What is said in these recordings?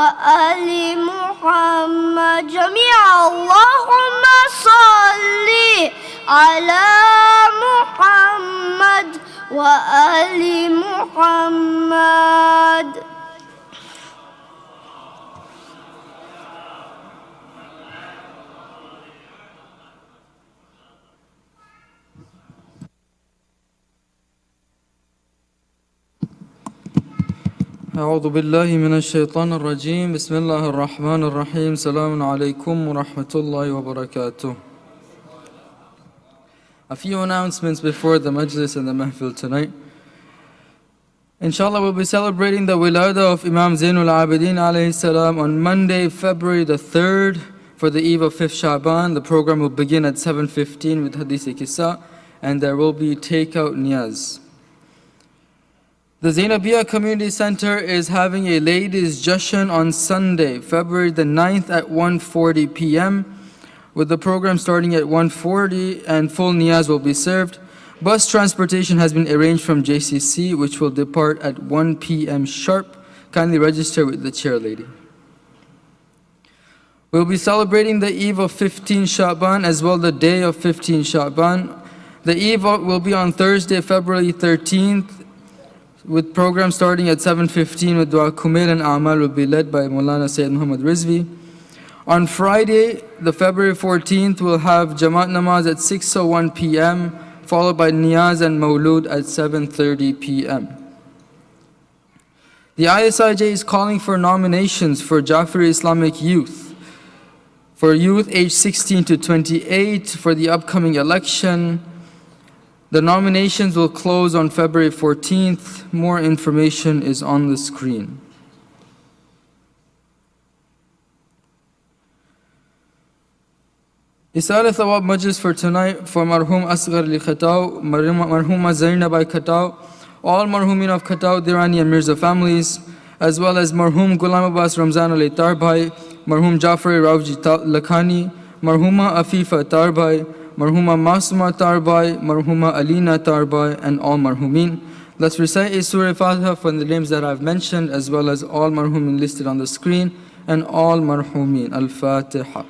وآل محمد جميعا اللهم صل على محمد وآل محمد. أعوذ بالله من الشيطان الرجيم بسم الله الرحمن الرحيم السلام عليكم ورحمة الله وبركاته. A few announcements before the majlis and the mahfil tonight. Inshallah, we'll be celebrating the Wiladat of Imam Zainul Abidin alayhi salam on Monday, February the 3rd for the eve of 5th Shaban. The program will begin at 7:15 with Hadith-e-Qissa and there will be takeout niyaz. The Zainabiyya Community Center is having a ladies' Jashan on Sunday, February the 9th at 1:40 p.m. with the program starting at 1:40 and full niyaz will be served. Bus transportation has been arranged from JCC which will depart at 1 p.m. sharp. Kindly register with the chair lady. We'll be celebrating the eve of 15 Shaban as well the day of 15 Shaban. The eve will be on Thursday, February 13th. with program starting at 7:15 with Dua Kumail and A'mal will be led by Maulana Sayyid Muhammad Rizvi. On Friday, the February 14th, we'll have Jamaat Namaz at 6:01 p.m. followed by Niyaz and Mawlud at 7:30 p.m. The ISIJ is calling for nominations for Jaffaria Islamic youth. For youth aged 16 to 28 for the upcoming election. The nominations will close on February 14th. More information is on the screen. Isal Thawab Majlis for tonight for Marhum Asghar Li Khatao, Marhuma Zainab Khatao, all Marhumin of Khatao, Dirani and Mirza families, as well as Marhum Ghulam Abbas Ramzan Ali Tarbhai, Marhum Jaffaria Rawji Lakhani, Marhuma Afifa Tarbhai, Marhuma Masuma Tarbhai, Marhuma Alina Tarbhai, and all Marhumin. Let's recite a Surah Fatiha from the names that I've mentioned, as well as all Marhumin listed on the screen, and all Marhumin. Al-Fatiha.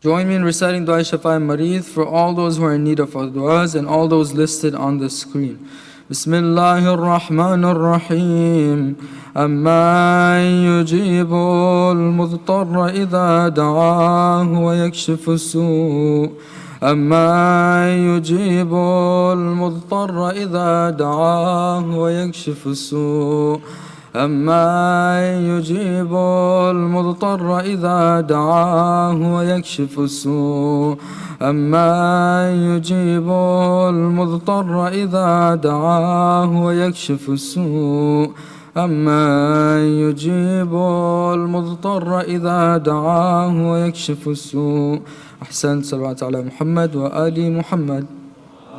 Join me in reciting Dua Shafa and Mareed for all those who are in need of our du'as and all those listed on the screen. Bismillahir Rahmanir Rahim. Amma yujibu al-mudtarra idha da'ahu wa yakshifu as-su'. Amma yujibu al-mudtarra idha da'ahu wa yakshifu as-su'. أما يجيب المضطر إذا دعاه ويكشف السوء أما يجيب المضطر إذا دعاه ويكشف السوء أما يجيب المضطر إذا دعاه ويكشف السوء أحسنت صلوات على محمد وآل محمد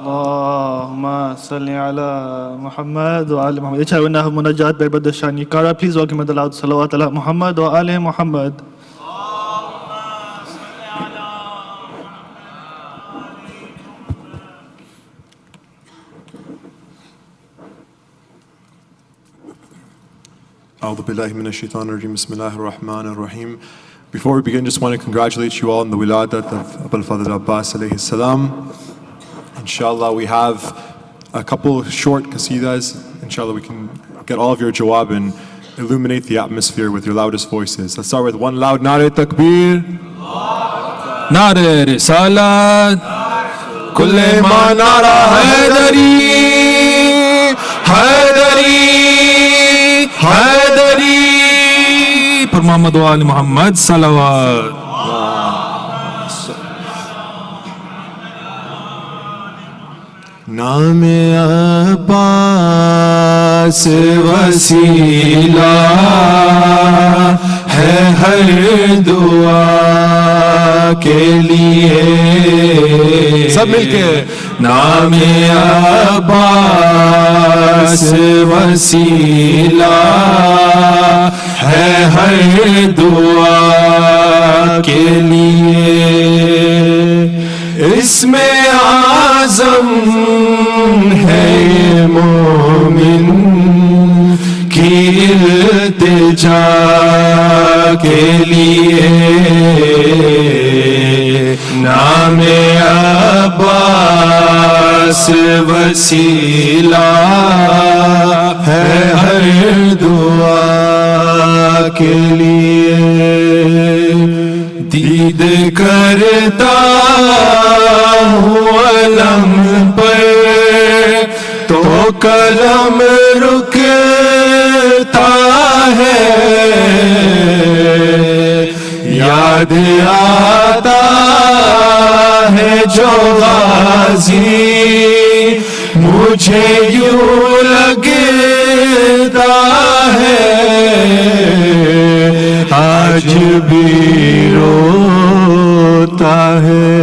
Allahumma salli ala Muhammad wa ali Muhammad. Each have munajat by Brother Shani Kara. Please welcome with the loud salawat ala Muhammad wa ali Muhammad. A'udhu billahi minash shaitanir rajim. Bismillahir rahmanir rahim. Before we begin, just want to congratulate you all on the Wiladat of Hazrat Abbas alayhi salam. Inshallah, we have a couple short qasidas. Inshallah, we can get all of your jawab and illuminate the atmosphere with your loudest voices. Let's start with one loud Nare Takbir, Nare Risalat, Kulle ma Nara Haydari, Haydari, Haydari, Per Muhammad wa Ali Muhammad Salawat. नाम अब्बास वसीला है हर दुआ के लिए सब मिलके نام عباس وسیلہ ہے ہر دعا کے لیے، اس میں اعظم ہے مومن کی التجا کے لیے، نام عباس وسیلہ ہے ہر دعا کے لیے، دید کرتا ہوں علم پر تو قلم رکتا ہے، یاد آتا ہے جو غازی مجھے یوں لگتا ہے، آج بھی روتا ہے،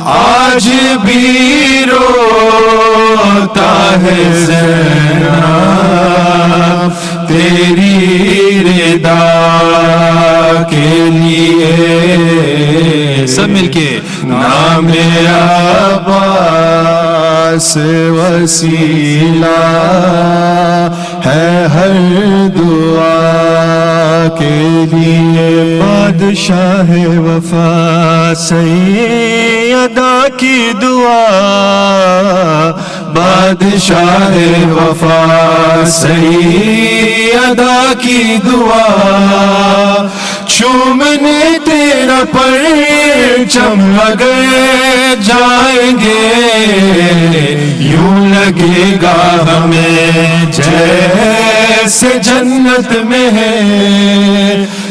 آج بھی روتا ہے زینب تیری رضا کے لیے، سب مل کے نام عباس وسیلہ ہے ہر دعا کے لیے، بادشاہ وفا سیدہ کی دعا، بادشاہ وفا سیدہ کی دعا، چومنے تیرا پرچم اگر جائیں گے، یوں لگے گا ہمیں جیسے جنت میں ہے،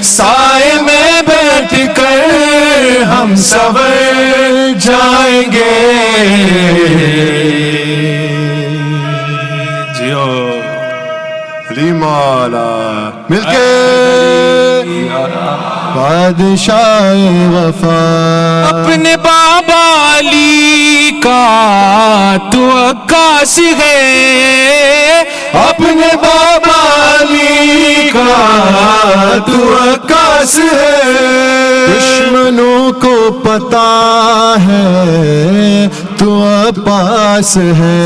سائے میں بیٹھ کر ہم سور جائیں گے، جیو علی مولا مل کے بادشاہ وفا، اپنے بابا علی کا تو عکاس ہے، اپنے بابا علی کا تو عکاس ہے، دشمنوں کو پتا ہے تو عباس ہے،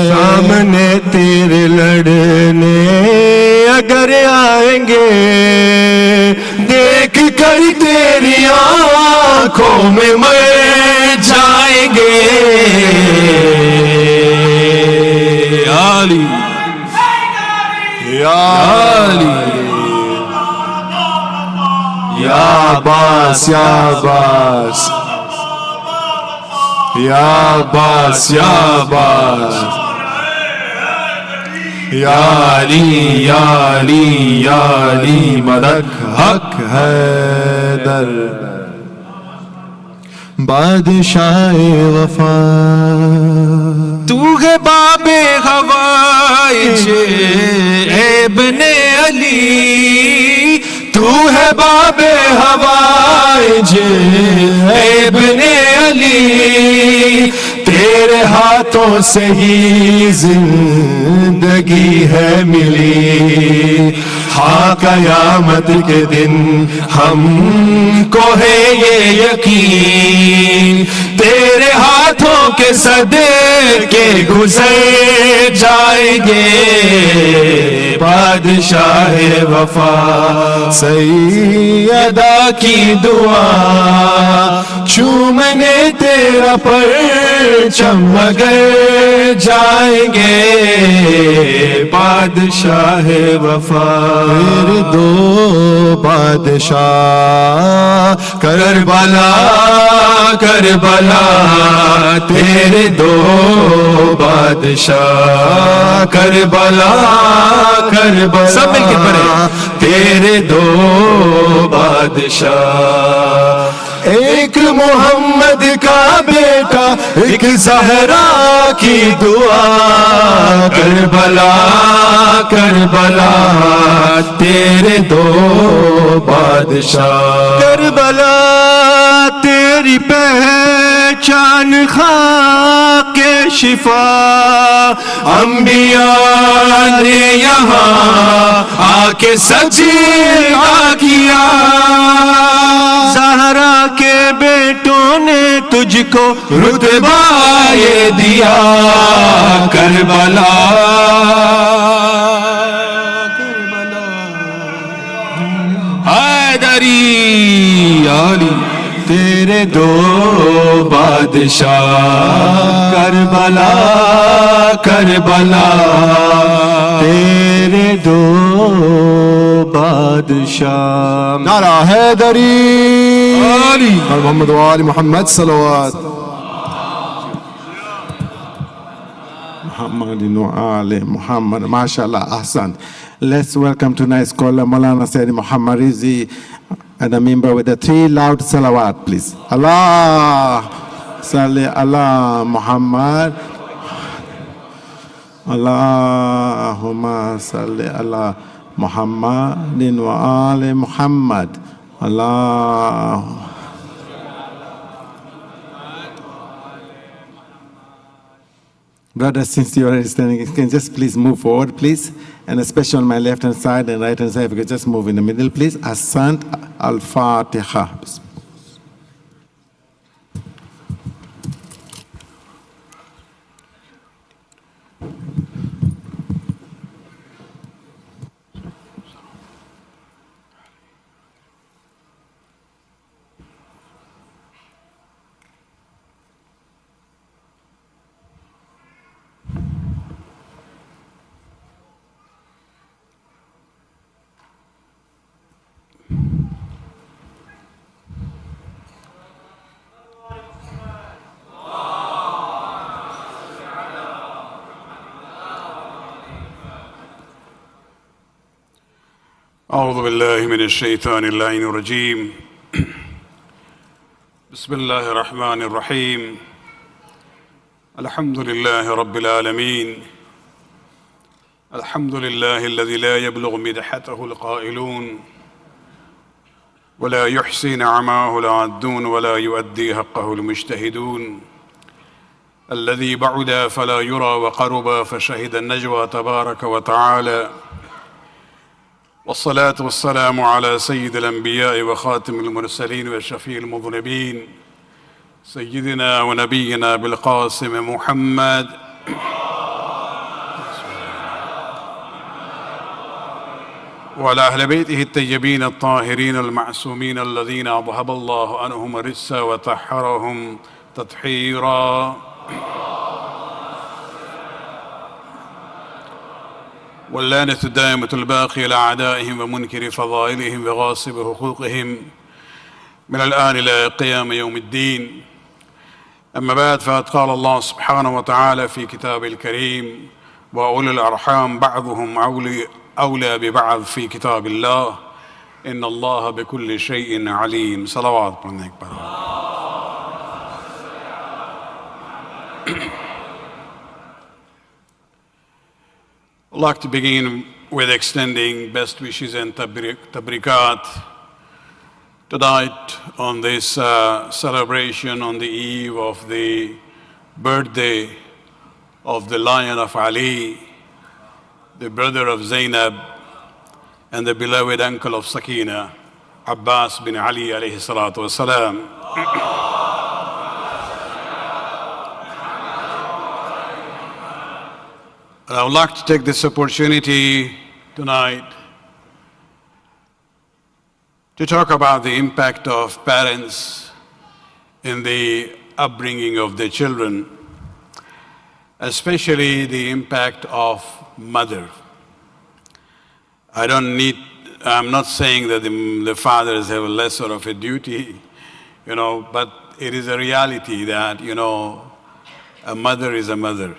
سامنے تیرے لڑنے اگر آئیں گے، دیکھ کر تیری آنکھوں میں مر جائیں گے، علی یا علی یا عباس یا عباس یا عباس یا عباس یا علی یا علی یا علی مدد حق حیدر، بادشاہ وفا تو ہے باب خوائج ابن علی، تو ہے باب خوائج ابن علی، تیرے ہاتھوں سے ہی زندگی ہے ملی، ہاں قیامت کے دن ہم کو ہے یہ یقین، تیرے ہاتھوں کے صدقے گزر جائیں گے، بادشاہ وفا سیدہ کی دعا، چومنے تیرا پرچم اگر جائیں گے، بادشاہ وفا تیرے دو بادشاہ کربلا کربلا، تیرے دو بادشاہ کربلا کربلا، سب مل کے پڑھیں، تیرے دو بادشاہ، ایک محمد کا بیٹا ایک زہرا کی دعا، کربلا کربلا تیرے دو بادشاہ، کربلا تیری پہلی पहचान खाके शिफा अंबिया ने यहाँ आके सजदा किया ज़हरा के बेटों ने तुझको रुतबा ये दिया करबला हैदरी आली तेरे दो बादशाह करबला करबला तेरे दो बादशाह नारा हैदरी आली और मोहम्मद वाली Mohammad सलवात Muhammad Ali Muhammad mashallah ahsan. Let's welcome tonight's scholar Maulana Sayyid Muhammad Rizi and a member with the 3 loud salawat, please. Allah Salli Allah Muhammad Allahumma Salli Allah Muhammadin wa Ali Muhammad Allah. Brothers, since you are standing, you can just please move forward, please. And especially on my left-hand side and right-hand side, if you could just move in the middle, please. Asant al-Fatiha. أعوذ بالله من الشيطان اللعين الرجيم بسم الله الرحمن الرحيم الحمد لله رب العالمين الحمد لله الذي لا يبلغ مدحته القائلون ولا يحصي نعماه العادون ولا يؤدي حقه المجتهدون الذي بعد فلا يرى وقرب فشهد النجوى تبارك وتعالى والصلاة والسلام على سيد الأنبياء وخاتم المرسلين وشفيع المذنبين سيدنا ونبينا بالقاسم محمد وعلى أهل بيته الطيبين الطاهرين المعصومين الذين أذهب الله عنهم الرجس وطهرهم تطهيرا واللعنة الدائمة الباقية لأعدائهم ومنكر فضائلهم وغاصب حقوقهم من الآن إلى قيام يوم الدين. أما بعد فقد قال الله سبحانه وتعالى في كتابه الكريم وأولي الأرحام بعضهم أولى ببعض في كتاب الله إن الله بكل شيء عليم. صلوات عليك. I'd like to begin with extending best wishes and tabrikat tonight on this celebration on the eve of the birthday of the Lion of Ali, the brother of Zainab, and the beloved uncle of Sakina, Abbas bin Ali alayhi salatu wasalam. And I would like to take this opportunity tonight to talk about the impact of parents in the upbringing of their children, especially the impact of mother. I'm not saying that the fathers have a lesser of a duty, but it is a reality that, a mother is a mother.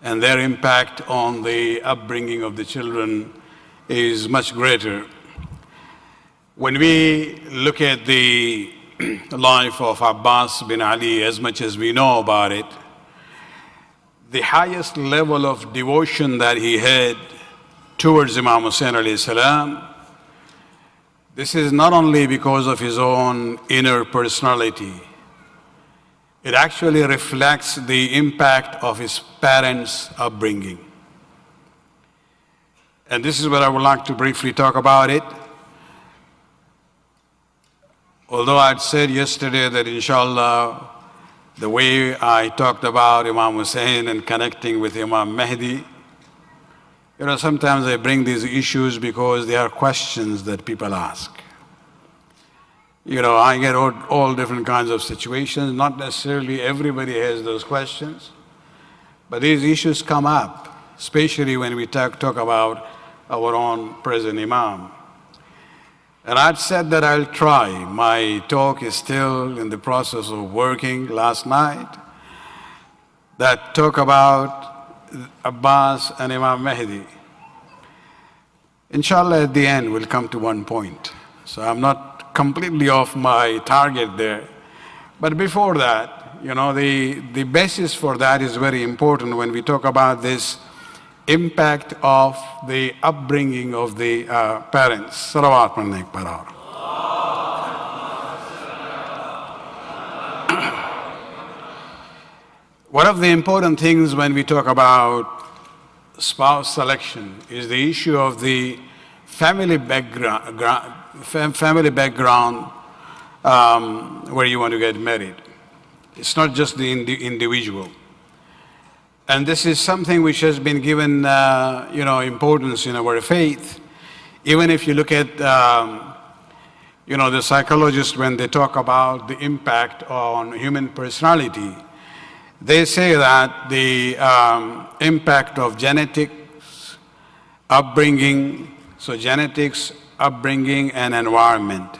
And their impact on the upbringing of the children is much greater. When we look at the life of Abbas bin Ali, as much as we know about it, the highest level of devotion that he had towards Imam Hussain alayhi salam, this is not only because of his own inner personality. it actually reflects the impact of his parents' upbringing. And this is where I would like to briefly talk about it. Although I'd said yesterday that inshallah, the way I talked about Imam Hussein and connecting with Imam Mahdi, sometimes I bring these issues because they are questions that people ask. I get all different kinds of situations. Not necessarily everybody has those questions, but these issues come up, especially when we talk about our own present Imam. And I'd said that I'll try. My talk is still in the process of working last night. That talk about Abbas and Imam Mahdi. Inshallah, at the end, we'll come to one point. So I'm not completely off my target there. But before that, the basis for that is very important when we talk about this impact of the upbringing of the parents. Salawat Mannek Parar. One of the important things when we talk about spouse selection is the issue of the family background, where you want to get married. It's not just the individual. And this is something which has been given, importance in our faith. Even if you look at, the psychologists, when they talk about the impact on human personality, they say that the impact of genetics, upbringing, so genetics, upbringing, and environment.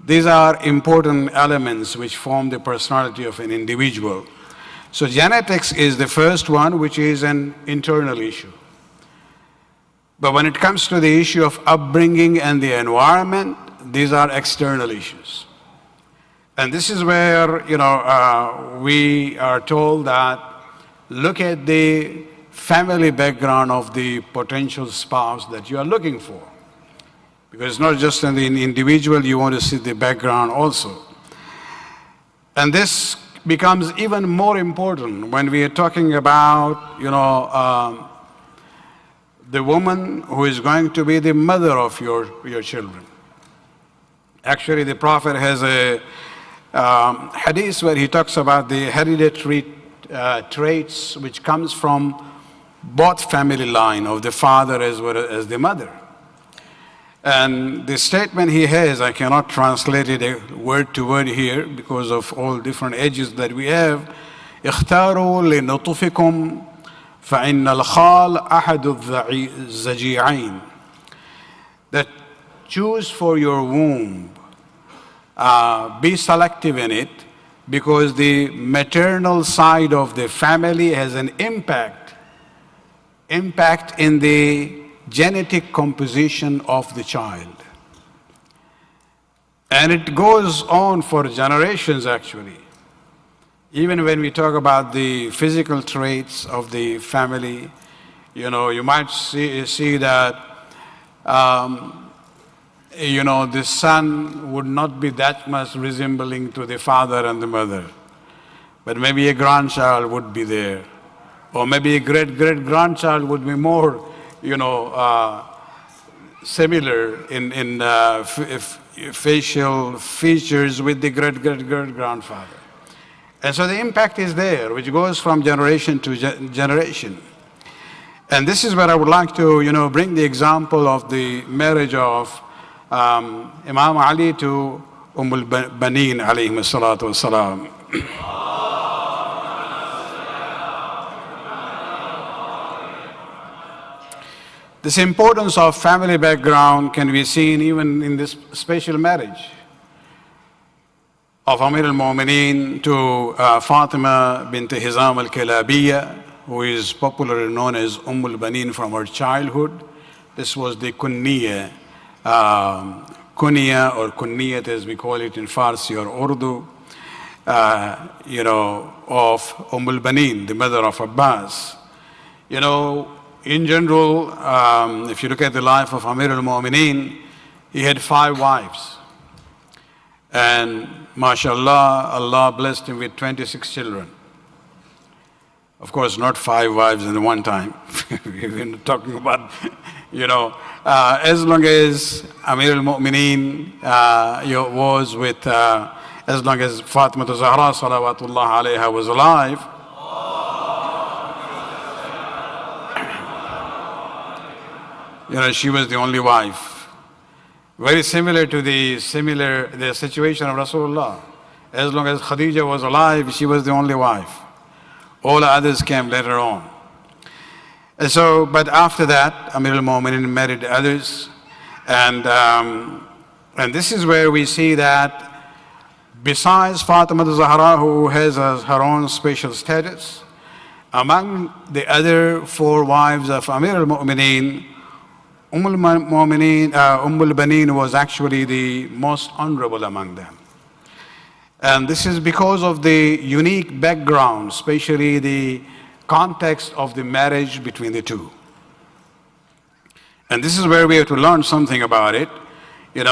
These are important elements which form the personality of an individual. So genetics is the first one, which is an internal issue. But when it comes to the issue of upbringing and the environment, these are external issues. And this is where, we are told that look at the family background of the potential spouse that you are looking for. Because it's not just in the individual, you want to see the background also. And this becomes even more important when we are talking about, the woman who is going to be the mother of your children. Actually, the Prophet has a hadith where he talks about the hereditary traits which comes from both family line of the father as well as the mother. And the statement he has, I cannot translate it word to word here because of all different edges that we have. اختاروا لنطفكم فإن الخال أحد الزجيعين. That choose for your womb, be selective in it, because the maternal side of the family has an impact in the genetic composition of the child. And it goes on for generations actually. Even when we talk about the physical traits of the family, you might see that, the son would not be that much resembling to the father and the mother. But maybe a grandchild would be there. Or maybe a great-great-grandchild would be more similar in facial features with the great-great-great-grandfather. And so the impact is there, which goes from generation to generation. And this is where I would like to, bring the example of the marriage of Imam Ali to Banin alayhi salatu wasalam. This importance of family background can be seen even in this special marriage of Amir al-Mu'mineen to Fatima bint Hizam al-Kalabiyya, who is popularly known as al-Banin from her childhood. This was the kunniya or kunniyat as we call it in Farsi or Urdu, of al-Banin, the mother of Abbas. In general, if you look at the life of Amir al-Mu'mineen, he had 5 wives. And mashallah, Allah blessed him with 26 children. Of course, not 5 wives in one time. We've been talking about, as long as Amir al-Mu'mineen was with, as long as Fatima Zahra salawatullah alayha was alive, she was the only wife. Very similar to the situation of Rasulullah. As long as Khadija was alive, she was the only wife. All others came later on. And so, but after that, Amir al-Mu'mineen married others. And this is where we see that besides Fatima Zahra, who has her own special status, among the other 4 wives of Amir al-Mu'mineen, al-Baneen was actually the most honorable among them. And this is because of the unique background, especially the context of the marriage between the two. And this is where we have to learn something about it. Amir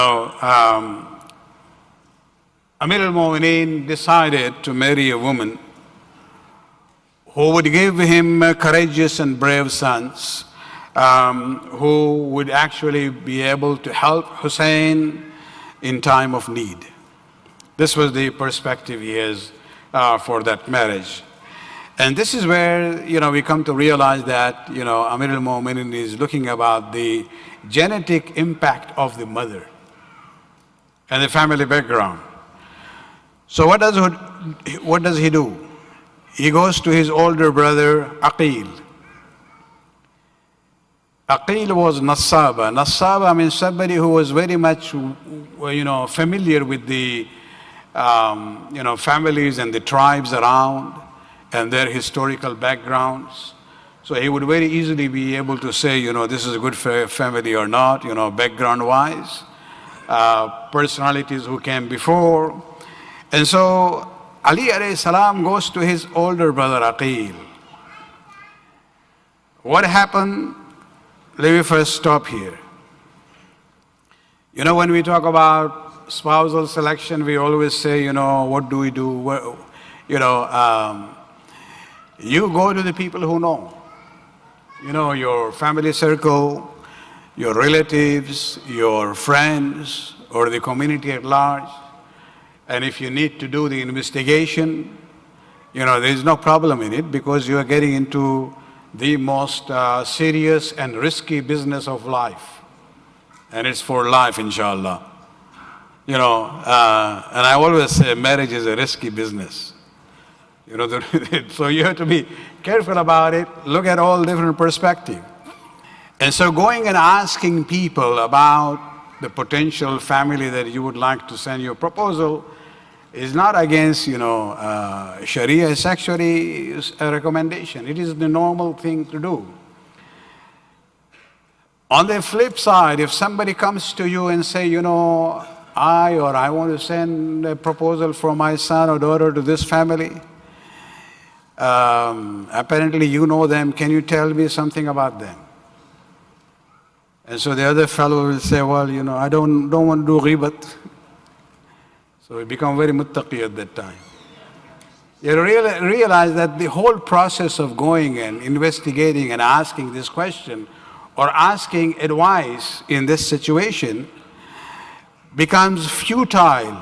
al-Mu'mineen decided to marry a woman who would give him courageous and brave sons, who would actually be able to help Hussein in time of need. This was the perspective he has for that marriage. And this is where, we come to realize that, Amir al-Mu'mineen is looking about the genetic impact of the mother and the family background. So what does he do? He goes to his older brother, Aqil. Aqil was Nasaba. Nasaba means somebody who was very much, familiar with the, families and the tribes around and their historical backgrounds. So he would very easily be able to say, this is a good family or not, background-wise, personalities who came before. And so Ali alayhi salam goes to his older brother Aqil. What happened? Let me first stop here. When we talk about spousal selection, we always say, what do we do? You go to the people who know. Your family circle, your relatives, your friends, or the community at large. And if you need to do the investigation, there is no problem in it because you are getting into the most serious and risky business of life. And it's for life, inshallah. And I always say marriage is a risky business. So you have to be careful about it, look at all different perspectives. And so going and asking people about the potential family that you would like to send your proposal is not against, Sharia. It's actually a recommendation. It is the normal thing to do. On the flip side, if somebody comes to you and say, I want to send a proposal for my son or daughter to this family, apparently you know them, can you tell me something about them? And so the other fellow will say, well, I don't want to do ghibat. So we become very muttaqi at that time. You realize that the whole process of going and investigating and asking this question or asking advice in this situation becomes futile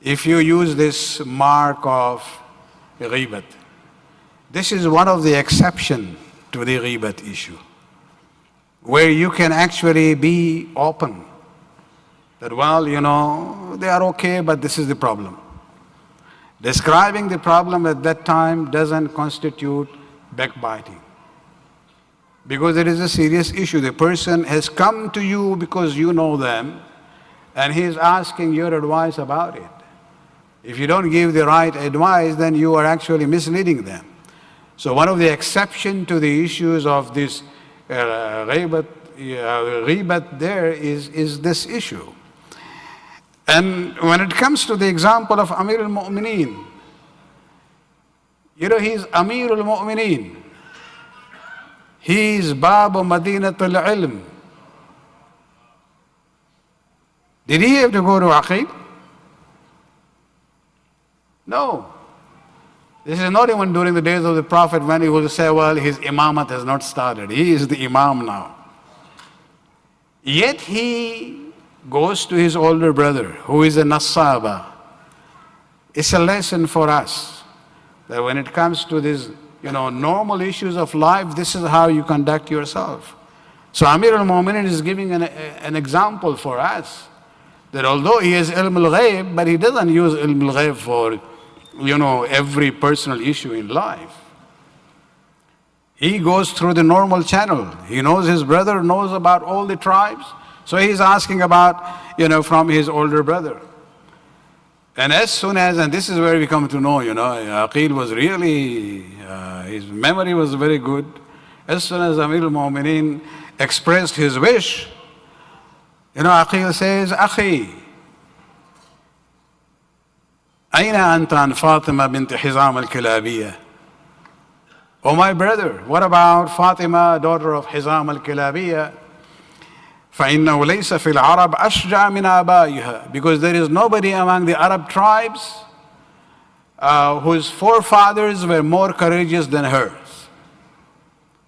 if you use this mark of ghibat. This is one of the exceptions to the ghibat issue, where you can actually be open. That, well, they are okay, but this is the problem. Describing the problem at that time doesn't constitute backbiting. Because it is a serious issue. The person has come to you because you know them, and he is asking your advice about it. If you don't give the right advice, then you are actually misleading them. So one of the exceptions to the issues of this ghibat there is this issue. And when it comes to the example of Amir al-Mu'mineen, he's Amir al-Mu'mineen. He is Babu Madinat al-Ilm. Did he have to go to Aqil? No. This is not even during the days of the Prophet when he would say, well, his imamat has not started. He is the imam now. Yet he goes to his older brother, who is a Nasaba. It's a lesson for us that when it comes to these, normal issues of life, this is how you conduct yourself. So Amir al-Mu'minin is giving an example for us that although he has ilm al-ghayb, but he doesn't use ilm al-ghayb for, every personal issue in life. He goes through the normal channel. He knows his brother knows about all the tribes. So he's asking about, from his older brother. And as soon as, and this is where we come to know, Aqil was really, his memory was very good. As soon as Amir al-Mu'minin expressed his wish, Aqil says, Akhi, Aina anta an Fatima bint Hizam al-Kilabiyya? Oh my brother, what about Fatima, daughter of Hizam al-Kilabiyya? فَإِنَّهُ لَيْسَ فِي الْعَرَبِ أَشْجَعَ مِنْ آبَائِهَا. Because there is nobody among the Arab tribes whose forefathers were more courageous than hers.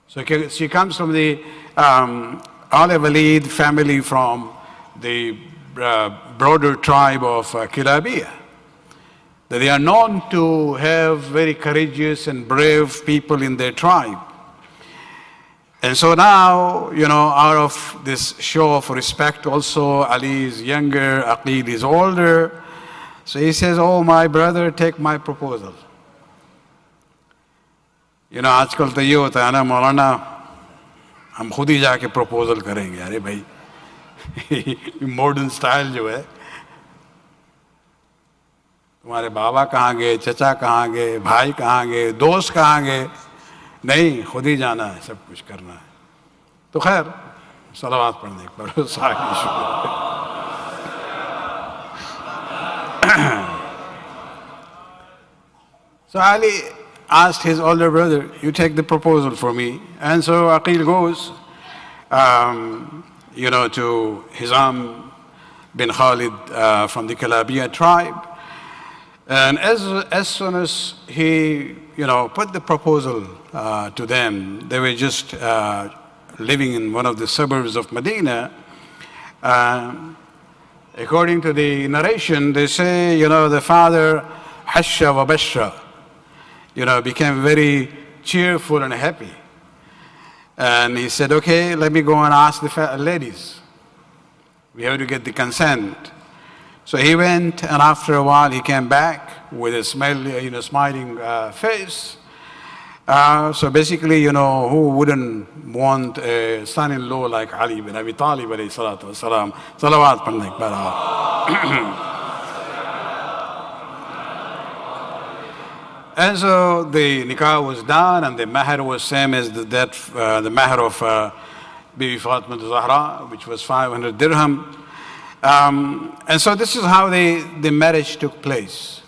So she comes from the Al-Walid family from the broader tribe of Kilabiyya. That they are known to have very courageous and brave people in their tribe. And so now, out of this show of respect also, Ali is younger, Aqil is older. So he says, oh my brother, take my proposal. आजकल तो ये होता है ना मौलाना, हम खुद ही जाके proposal करेंगे. अरे भाई, modern style जो है, तुम्हारे बाबा कहाँ गए, चचा कहाँ गए, भाई कहाँ गए, दोस्त कहाँ गए? नहीं, खुद ही जाना है, सब कुछ करना है. तो खैर, सलावत पढ़ने पर साकी शुक्र. So Ali asked his older brother, you take the proposal for me. And so Aqil goes, to Hizam bin Khalid from the Kilabiyya tribe. And as soon as he, put the proposal to them, they were just living in one of the suburbs of Medina. According to the narration, they say, the father, Hasha wa Bashra, became very cheerful and happy. And he said, okay, let me go and ask the ladies. We have to get the consent. So he went, and after a while he came back with a smiling face. So basically, who wouldn't want a son-in-law like Ali bin Abi Talib alayhi salatu wasalam? Salawat padne para. And so the nikah was done, and the mahar was same as the mahar of Bibi Fatima Zahra, which was 500 dirham. And so this is how the marriage took place.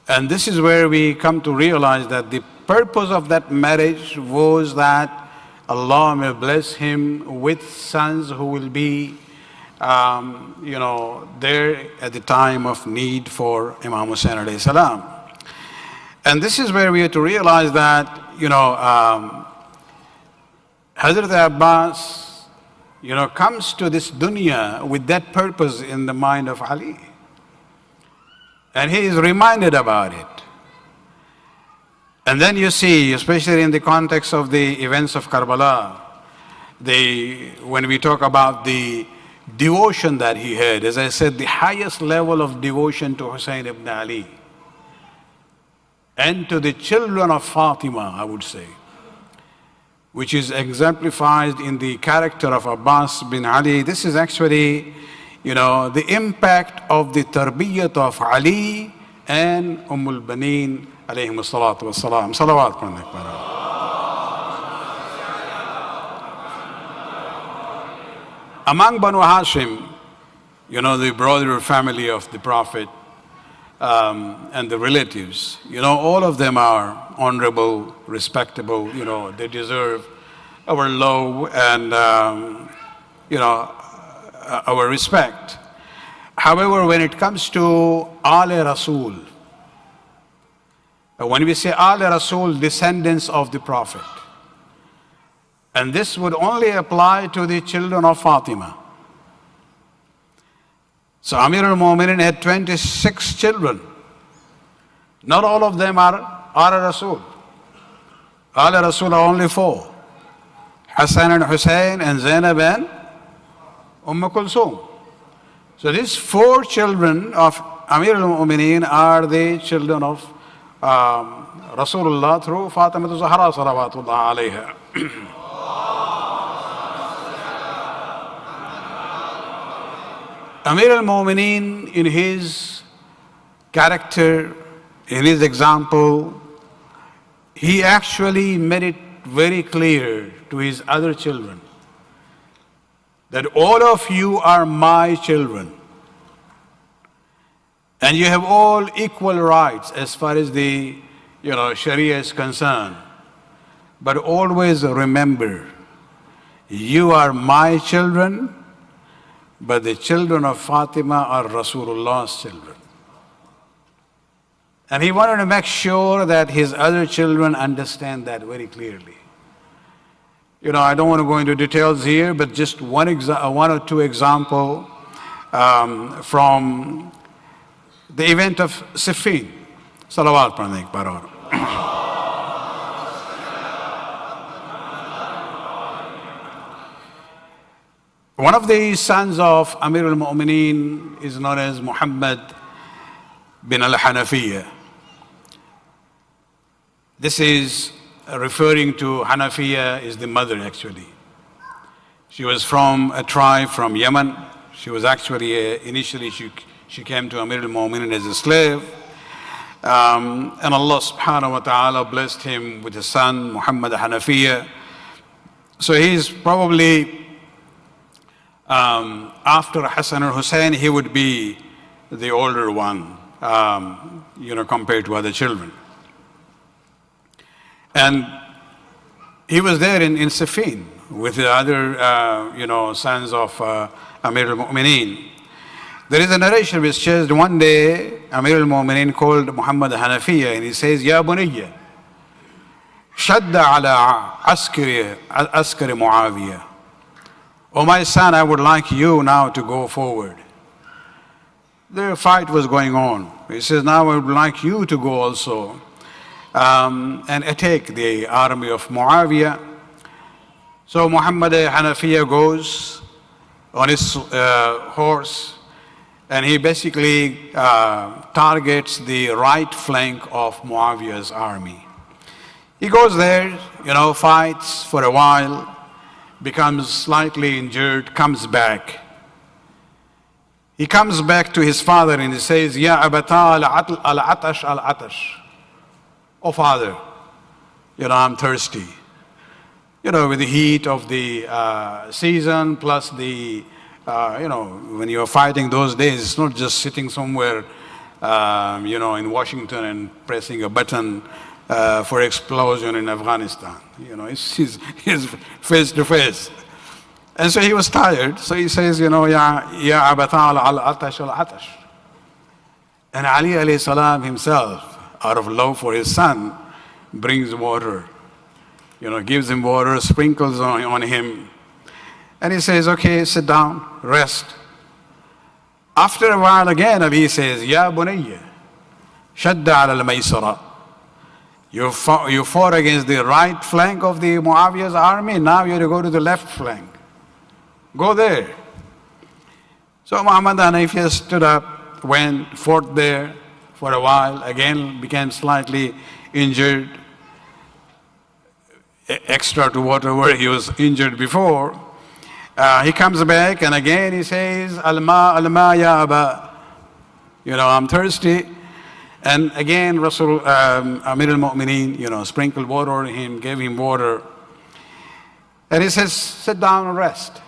And this is where we come to realize that the purpose of that marriage was that Allah may bless him with sons who will be, there at the time of need for Imam Hussain alayhi salam. And this is where we have to realize that, Hazrat Abbas, comes to this dunya with that purpose in the mind of Ali. And he is reminded about it. And then you see, especially in the context of the events of Karbala, when we talk about the devotion that he had, as I said, the highest level of devotion to Hussain ibn Ali and to the children of Fatima, I would say, which is exemplified in the character of Abbas bin Ali. This is actually, the impact of the tarbiyat of Ali and Al-Baneen alayhim as-salatu was-salam. Salawat padne para. Among Banu Hashim, the brother family of the Prophet, and the relatives, all of them are honorable, respectable, they deserve our love and, our respect. However, when it comes to Al Rasul, When we say Al Rasul, descendants of the Prophet. And this would only apply to the children of Fatima. So Amir al-Mu'minin had 26 children. Not all of them are Al Rasul. Al Rasul are only 4. Hassan and Hussein and Zainab and Kulthum. So these 4 children of Amir al-Mu'minin are the children of Rasulullah through Fatima Zahra salawatullah alayha. Amir al-Mu'minin, in his character, in his example, he actually made it very clear to his other children that all of you are my children and you have all equal rights as far as the Sharia is concerned. But always remember, you are my children, but the children of Fatima are Rasulullah's children. And he wanted to make sure that his other children understand that very clearly. I don't want to go into details here, but just one or two examples from the event of Siffin. Salawat pranik paror. One of the sons of Amir al-Mu'minin is known as Muhammad bin al-Hanafiya. This is referring to Hanafiya is the mother actually. She was from a tribe from Yemen. She was actually, initially she came to Amir al-Mu'minin as a slave. And Allah subhanahu wa ta'ala blessed him with a son, Muhammad Hanafiya. So he's probably, after Hassan or Hussein, he would be the older one, compared to other children. And he was there in Siffin with the other, sons of Amir al-Mu'minin. There is a narration which says one day Amir al-Mu'minin called Muhammad Hanafiya and he says, Ya bunayya, shadda ala askari Muawiyah. Oh my son, I would like you now to go forward. The fight was going on. He says, now I would like you to go also and attack the army of Muawiyah. So Muhammad Hanafiya goes on his horse and he basically targets the right flank of Muawiyah's army. He goes there, fights for a while, becomes slightly injured, comes back. He comes back to his father and he says, Ya abata al-atash al-atash. Oh father, I'm thirsty. With the heat of the season plus the, when you're fighting those days, it's not just sitting somewhere, in Washington and pressing a button for explosion in Afghanistan. He's face to face. And so he was tired. So he says, Ya abata al-atash al-atash. And Ali alayhi salam himself, out of love for his son, brings water. Gives him water, sprinkles on him. And he says, okay, sit down, rest. After a while again, Ali says, Ya bunayya, shadda ala al-maysara. You fought against the right flank of the Muawiyah's army, now you have to go to the left flank. Go there. So Muhammad Hanafiya stood up, went, fought there for a while, again became slightly injured, extra to whatever he was injured before. He comes back and again he says, Alma ya Aba. I'm thirsty. And again, Amir al-Mu'minin, sprinkled water on him, gave him water. And he says, sit down and rest.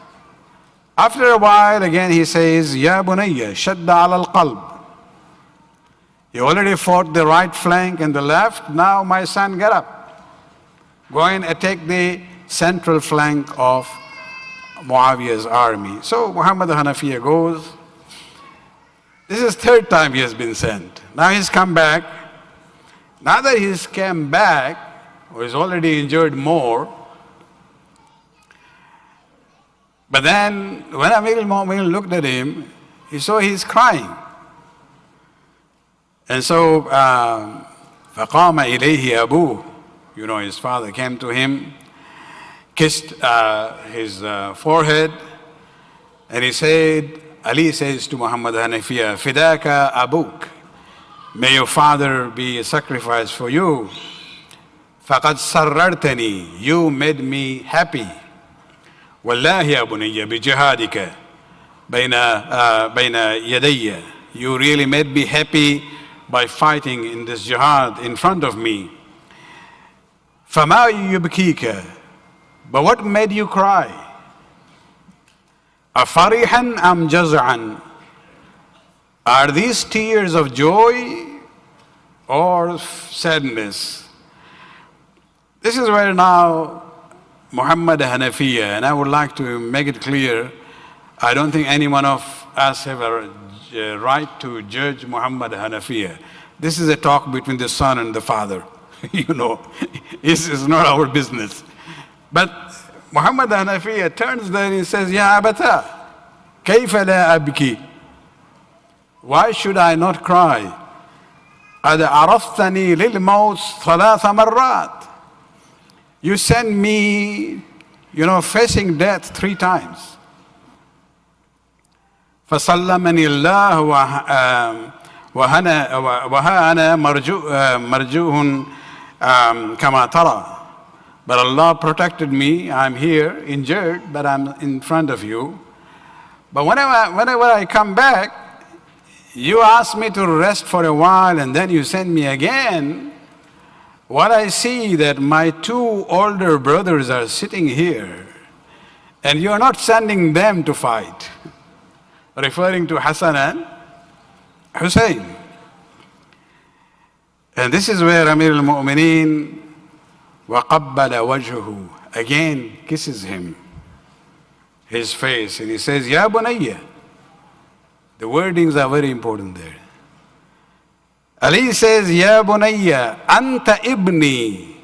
After a while, again he says, Ya bunayya, shadda ala al-qalb. You already fought the right flank and the left, now my son, get up. Go and attack the central flank of Muawiyah's army. So Muhammad Hanafiya goes. This is third time he has been sent. Now he's come back Now that he's came back, or he's already injured more, but then when Amir al-Mu'minin looked at him, he saw he's crying. And so, فَقَامَ إِلَيْهِ أَبُوهُ, you know, his father came to him, kissed his forehead, and he said, Ali says to Muhammad Hanafiya, Fidaka Abuk, may your father be a sacrifice for you. Faqad sarrartani, you made me happy. Wallahi ya bunayya bi jihadika bayna yadayya. You really made me happy by fighting in this jihad in front of me. Fama yubkika, but what made you cry? Afarihan am jaz'an, are these tears of joy or sadness? This is where now Muhammad Hanafiya, and I would like to make it clear, I don't think any one of us have a right to judge Muhammad Hanafiya. This is a talk between the son and the father. You know, this is not our business. But Muhammad Hanafiya turns there and he says, Ya abata, kayfa la abki? Why should I not cry? قد عرفتني للموت ثلاث مرات. You sent me, you know, facing death 3 times. فسلمني الله وها أنا مرجوه كما ترى. But Allah protected me. I'm here, injured, but I'm in front of you. But whenever I come back, you ask me to rest for a while and then you send me again. What I see that my 2 older brothers are sitting here and you're not sending them to fight. Referring to Hassan and Hussein. And this is where Amir al-Mu'mineen وَقَبَّلَ وَجْهُهُ again kisses him, his face, and he says, Ya bunayya. The wordings are very important there. Ali says, Ya bunayya, anta ibni.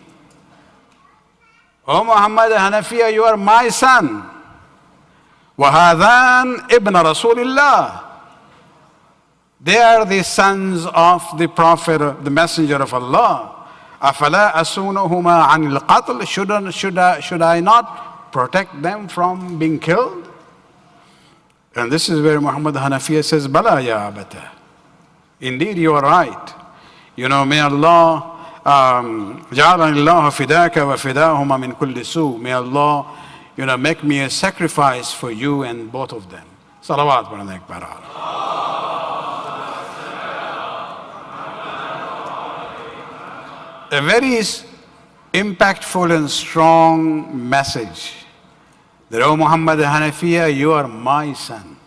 O Muhammad Hanafiya, you are my son. وَهَذَانْ ibn Rasulillah. They are the sons of the Prophet, the Messenger of Allah. أَفَلَا أَسُونُهُمَا عَنِ الْقَتْلِ. Should I not protect them from being killed? And this is where Muhammad Hanafiya says, Bala ya abata. Indeed, you are right. You know, may Allah, جَعَلَنِ اللَّهُ فِدَاكَ وَفِدَاهُمَا مِنْ كُلِّ سُوءٍ. May Allah, you know, make me a sacrifice for you and both of them. Salawat wa akbar. A very impactful and strong message that, O Muhammad Hanafiya, you are my son.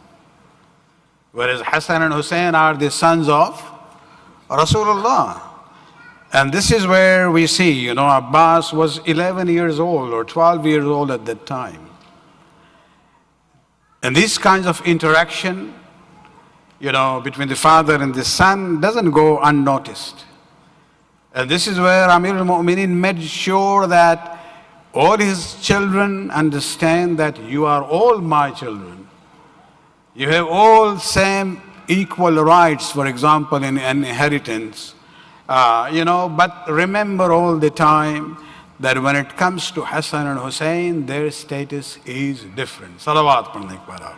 Whereas Hassan and Hussein are the sons of Rasulullah. And this is where we see, you know, Abbas was 11 years old or 12 years old at that time. And these kinds of interaction, you know, between the father and the son doesn't go unnoticed. And this is where Amir al-Mu'minin made sure that all his children understand that you are all my children. You have all same equal rights, for example, in inheritance. You know, but remember all the time that when it comes to Hassan and Hussein, their status is different. Salawat padne para.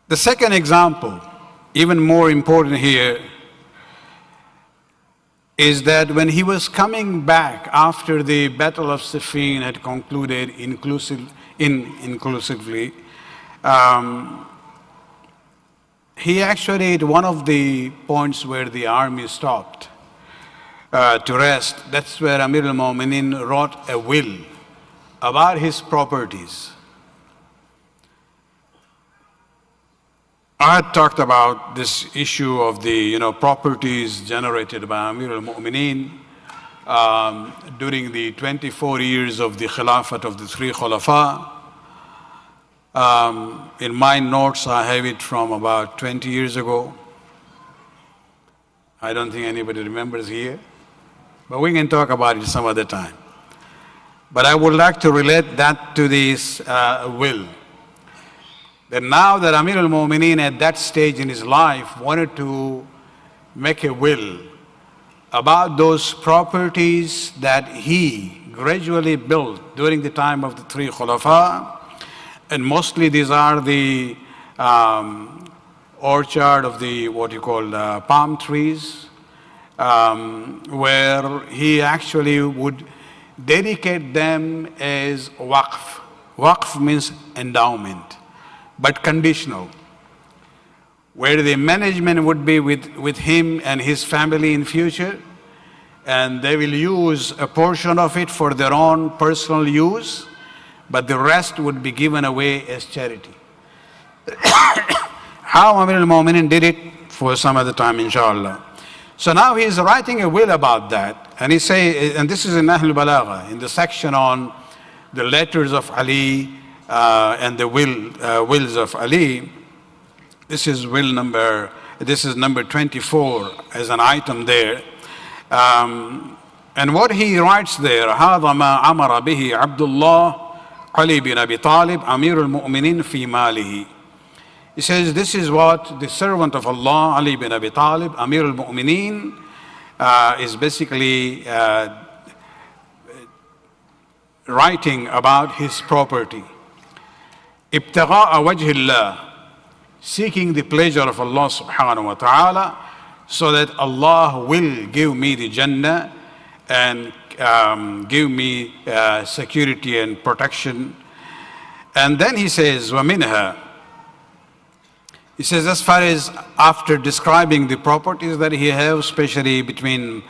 The second example, even more important here, is that when he was coming back after the Battle of Siffin had concluded inclusively, he actually, at one of the points where the army stopped to rest, that's where Amir al-Mu'minin wrote a will about his properties. I had talked about this issue of the, you know, properties generated by Amir al-Mu'minin during the 24 years of the Khilafat of the 3 Khulafa. In my notes, I have it from about 20 years ago. I don't think anybody remembers here, but we can talk about it some other time. But I would like to relate that to this will. That now that Amir al-Mu'mineen at that stage in his life wanted to make a will about those properties that he gradually built during the time of the three Khulafa, and mostly these are the orchard of the what you call palm trees, where he actually would dedicate them as waqf. Waqf means endowment, but conditional, where the management would be with him and his family in future, and they will use a portion of it for their own personal use, but the rest would be given away as charity. How Amir al-Mu'mineen did it for some other time, inshallah. So now he is writing a will about that, and he say, and this is in Ahlul Balagha, in the section on the letters of Ali and the wills of Ali. This is number 24 as an item there. And what he writes there, هذا ما أمر به عبد الله علي بن أبي طالب أمير المؤمنين في ماله. He says, this is what the servant of Allah, Ali bin Abi Talib, Amir al-Mu'mineen, is basically writing about his property. ابتغاء وجه الله, seeking the pleasure of Allah subhanahu wa ta'ala, so that Allah will give me the Jannah and give me security and protection. And then he says, وَمِنْهَا, he says, as far as after describing the properties that he has, especially between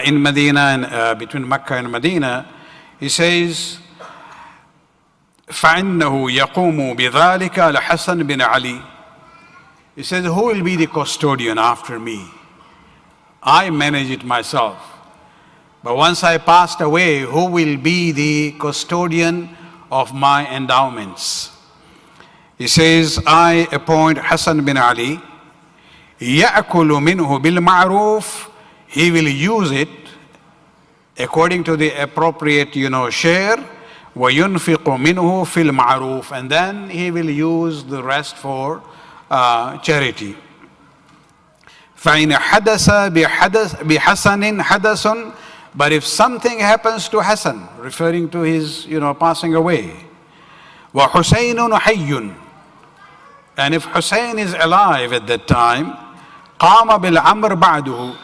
in Medina and between Mecca and Medina, he says, فَإِنَّهُ يَقُومُ بِذَلِكَ لَحَسَنْ بِنْ عَلِي. He says, who will be the custodian after me? I manage it myself. But once I passed away, who will be the custodian of my endowments? He says, I appoint Hassan bin Ali, يَأْكُلُ مِنْهُ بِالْمَعْرُوفِ, he will use it according to the appropriate, share, وَيُنْفِقُ مِنْهُ فِي الْمَعْرُوفِ, and then he will use the rest for charity. فَإِنْ حَدَثَ بِحَسَنٍ حَدَثٌ, but if something happens to Hassan, referring to his, passing away, وَحُسَيْنٌ حَيٌّ, and if Hussein is alive at that time, قَامَ بِالْأَمْرِ بَعْدُهُ,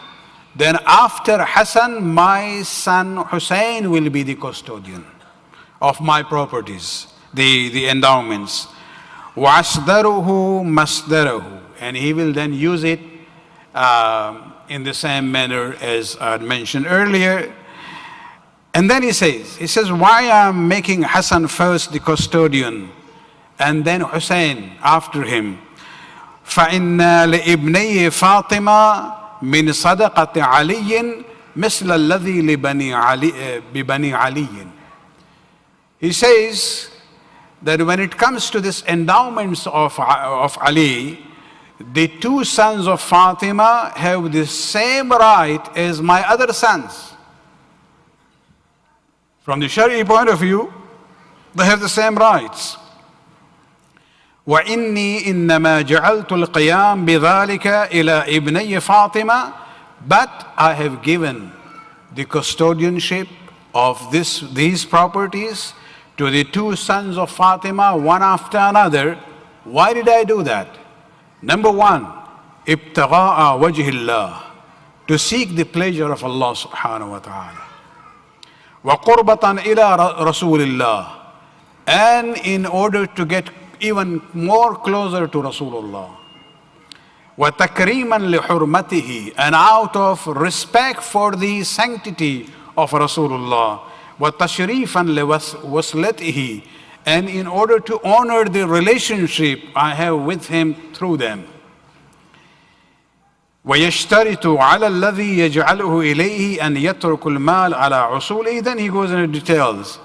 then after Hassan, my son Hussein will be the custodian of my properties, the endowments. وَأَصْدَرُهُ مَصْدَرَهُ, and he will then use it in the same manner as I mentioned earlier. And then he says, why I'm making Hassan first the custodian and then Hussein after him? فَإِنَّ لِإِبْنَيِّ فَاطِمَةَ مِنْ صَدَقَةِ عَلِيٍّ مِثْلَ الَّذِي بِبَنِي عَلِيٍّ. He says that when it comes to this endowments of Ali, the two sons of Fatima have the same right as my other sons. From the Shari'i point of view, they have the same rights. وَإِنِّي إِنَّمَا جَعَلْتُ الْقِيَامِ بِذَلِكَ إِلَى إِبْنَيِّ فَاطِمَةَ, but I have given the custodianship of these properties to the two sons of Fatima, one after another. Why did I do that? Number one, ابتغاء وجه الله, to seek the pleasure of Allah subhanahu wa ta'ala. وَقُرْبَةً إِلَى رَسُولِ اللَّهِ, and in order to get even more closer to Rasulullah. وَتَكْرِيمًا لِحُرْمَتِهِ, and out of respect for the sanctity of Rasulullah. وَتَشْرِيفًا لِوَصْلَتِهِ, and in order to honor the relationship I have with him through them. وَيَشْتَرِطُ عَلَى الَّذِي يَجْعَلُهُ إِلَيْهِ أَنْ يَتْرُكُ الْمَالَ عَلَى عُصُولِهِ. Then he goes into details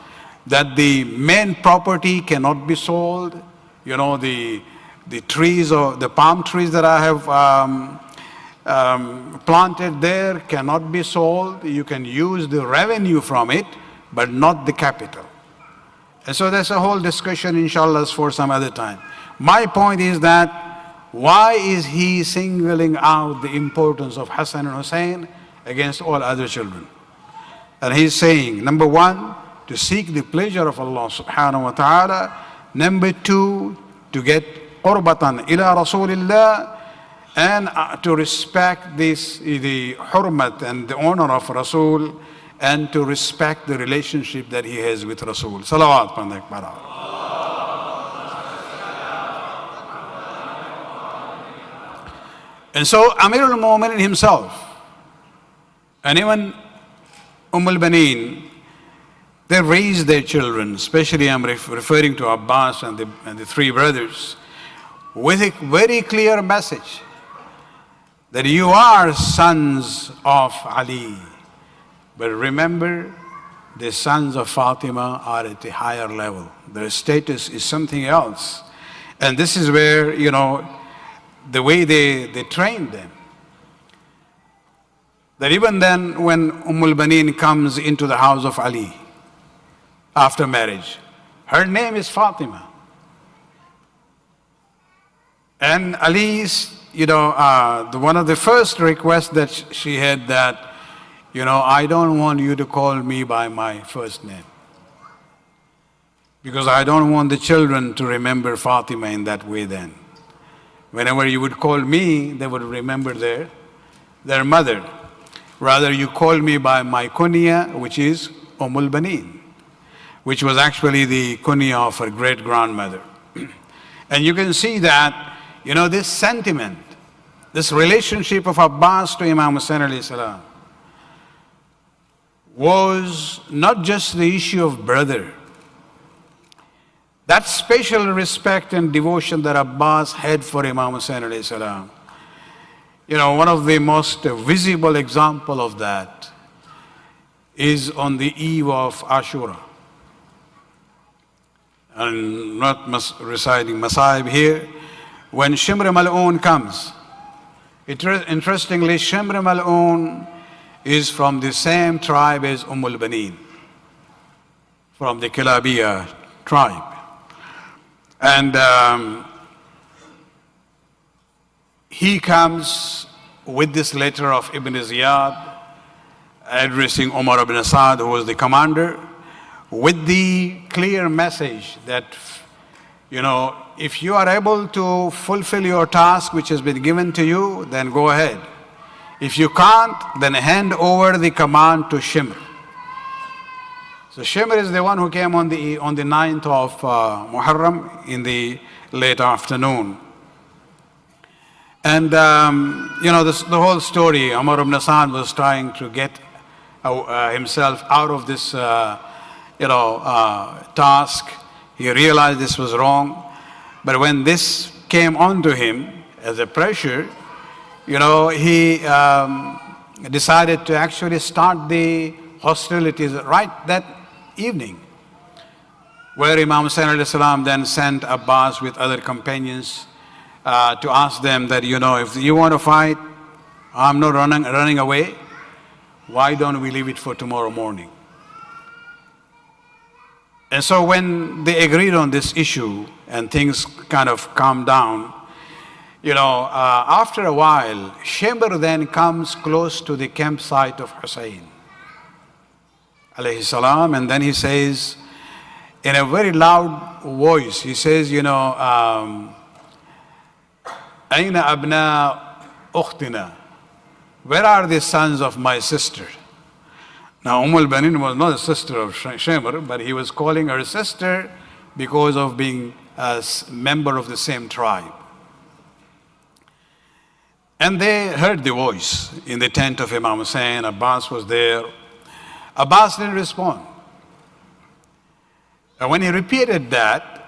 that the main property cannot be sold, you know, the trees or the palm trees that I have planted there cannot be sold. You can use the revenue from it, but not the capital. And so that's a whole discussion, inshallah, for some other time. My point is that why is he singling out the importance of Hassan and Hussein against all other children? And he's saying, number one, to seek the pleasure of Allah subhanahu wa ta'ala. Number two, to get qurbatan ila Rasulillah, and to respect the hurmat and the honor of Rasul, and to respect the relationship that he has with Rasul. Salawat pandak para. And so Amir al-Mu'minin himself, and even al-Baneen, they raised their children, especially I'm referring to Abbas and the three brothers, with a very clear message that you are sons of Ali. But remember, the sons of Fatima are at a higher level. Their status is something else. And this is where, you know, the way they trained them. That even then, when al-Baneen comes into the house of Ali, after marriage, her name is Fatima. And Ali's, you know, one of the first requests that she had that, you know, I don't want you to call me by my first name, because I don't want the children to remember Fatima in that way then. Whenever you would call me, they would remember their mother. Rather, you call me by my kunya, which is al-Baneen, which was actually the kunya of her great-grandmother. And you can see that, you know, this sentiment, this relationship of Abbas to Imam Hussain alayhi salam was not just the issue of brother. That special respect and devotion that Abbas had for Imam Hussain alayhi salam, you know, one of the most visible example of that is on the eve of Ashura. And not reciting Masaib here, when Shimr Mal'un comes. Interestingly, Shimr Mal'un is from the same tribe as al-Baneen, from the Kilabiya tribe. And he comes with this letter of Ibn Ziyad addressing Umar ibn Asad, who was the commander, with the clear message that, you know, if you are able to fulfill your task which has been given to you, then go ahead. If you can't, then hand over the command to Shimr. So Shimr is the one who came on the 9th of Muharram in the late afternoon. And, you know, the whole story, Umar ibn Asad was trying to get himself out of this, task. He realized this was wrong. But when this came onto him as a pressure, you know, he decided to actually start the hostilities right that evening, where Imam Hussain alayhi salam then sent Abbas with other companions to ask them that, you know, if you want to fight, I'm not running away. Why don't we leave it for tomorrow morning? And so when they agreed on this issue and things kind of calmed down, you know, after a while, Shimr then comes close to the campsite of Hussein alayhi salam, and then he says, in a very loud voice, he says, you know, Aina abna ukhtina, where are the sons of my sister? Now, al-Baneen was not a sister of Shimr, but he was calling her sister because of being a member of the same tribe. And they heard the voice in the tent of Imam Hussain. Abbas was there. Abbas didn't respond. And when he repeated that,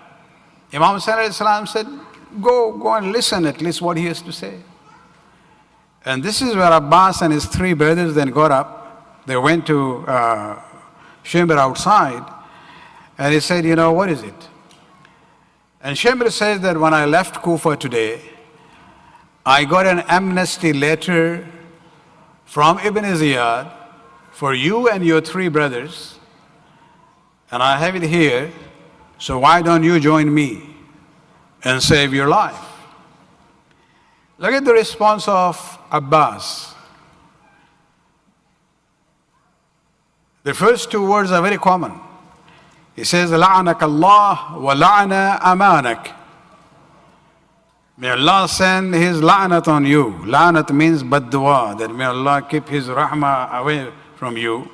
Imam Hussain alayhi salam said, go and listen at least what he has to say. And this is where Abbas and his three brothers then got up. They went to Shimr outside, and he said, you know, what is it? And Shemr says that when I left Kufa today, I got an amnesty letter from Ibn Ziyad for you and your 3 brothers, and I have it here, so why don't you join me and save your life? Look at the response of Abbas. The first 2 words are very common. He says, لَعَنَكَ اللَّهُ وَلَعَنَ أَمَانَكَ. May Allah send His la'nat on you. La'nat means bad dua, that may Allah keep His rahmah away from you.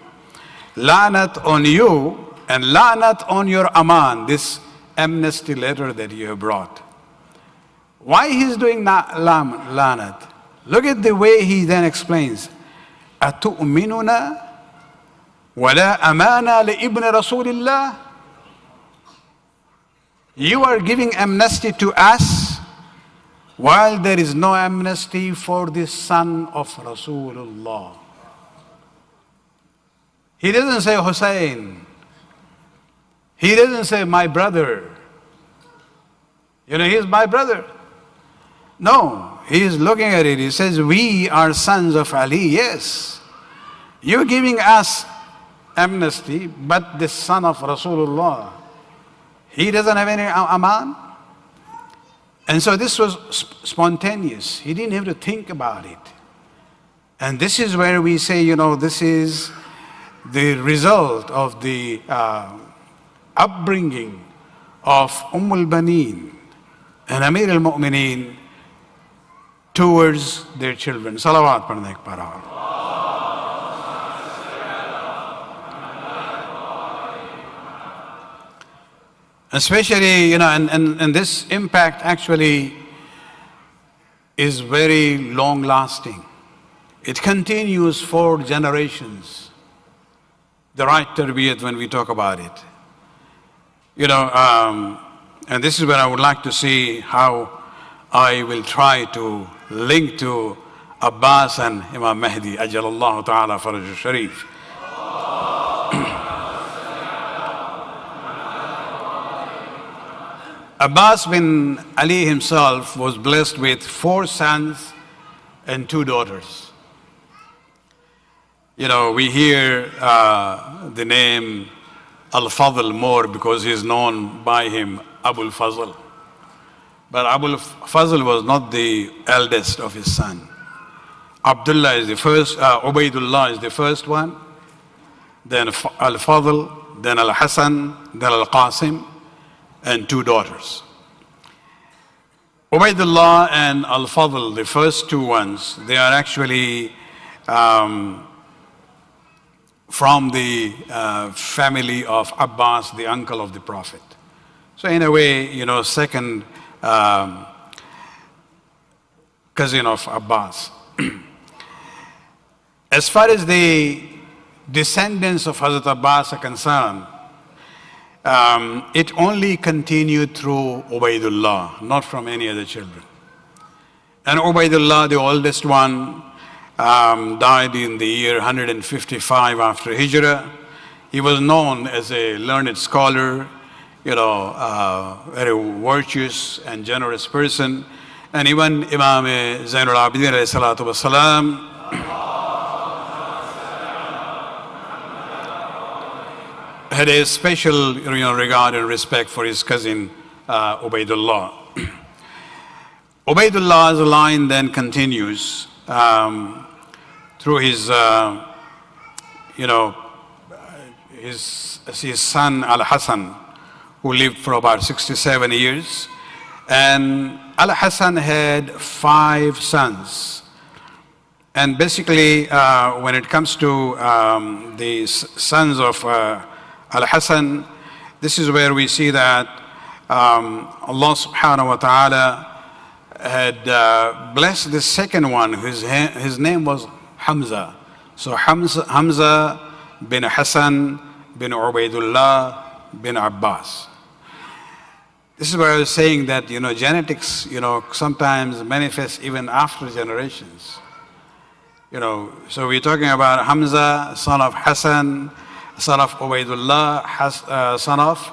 La'nat on you and la'nat on your aman, this amnesty letter that you have brought. Why He's doing la'nat? Look at the way He then explains. أَتُؤْمِنُنَا وَلَا أَمَانَ لِإِبْنِ رَسُولِ اللَّهِ. You are giving amnesty to us while there is no amnesty for the son of Rasulullah. He doesn't say Hussein. He doesn't say my brother. He's my brother. No, he is looking at it. He says, we are sons of Ali. Yes, you're giving us amnesty, but the son of Rasulullah, he doesn't have any aman. And so this was spontaneous. He didn't have to think about it. And this is where we say, this is the result of the upbringing of al-Baneen and Amir al-Mu'mineen towards their children. Salawat padhne ek baar. Especially, and this impact actually is very long lasting. It continues for generations. The right tarbiyat when we talk about it. And this is where I would like to see how I will try to link to Abbas and Imam Mahdi, Ajalallahu Ta'ala Faraj Sharif. Abbas bin Ali himself was blessed with 4 sons and 2 daughters. We hear the name Al-Fadl more because he's known by him Abul Fazl. But Abul Fazl was not the eldest of his son. Abdullah is the first, Ubaidullah is the first one, then Al-Fadl, then Al-Hasan, then Al-Qasim, and 2 daughters. Ubaidullah and Al-Fadl, the first 2 ones, they are actually from the family of Abbas, the uncle of the Prophet. So in a way, second cousin of Abbas. As far as the descendants of Hazrat Abbas are concerned, it only continued through Ubaidullah, not from any other children. And Ubaidullah, the oldest one, died in the year 155 after Hijrah. He was known as a learned scholar, very virtuous and generous person. And even Imam Zainul Abidin alayhi salatu wasalam had a special regard and respect for his cousin Ubaidullah. Ubaidullah's line then continues through his son Al-Hasan, who lived for about 67 years. And Al-Hasan had 5 sons. And basically, when it comes to the sons of Al-Hasan, this is where we see that Allah subhanahu wa ta'ala had blessed the second one, his name was Hamza. So Hamza bin Hassan bin Ubaidullah bin Abbas. This is where I was saying that, genetics, sometimes manifests even after generations. So we're talking about Hamza, son of Hassan, son of Ubaidullah, son of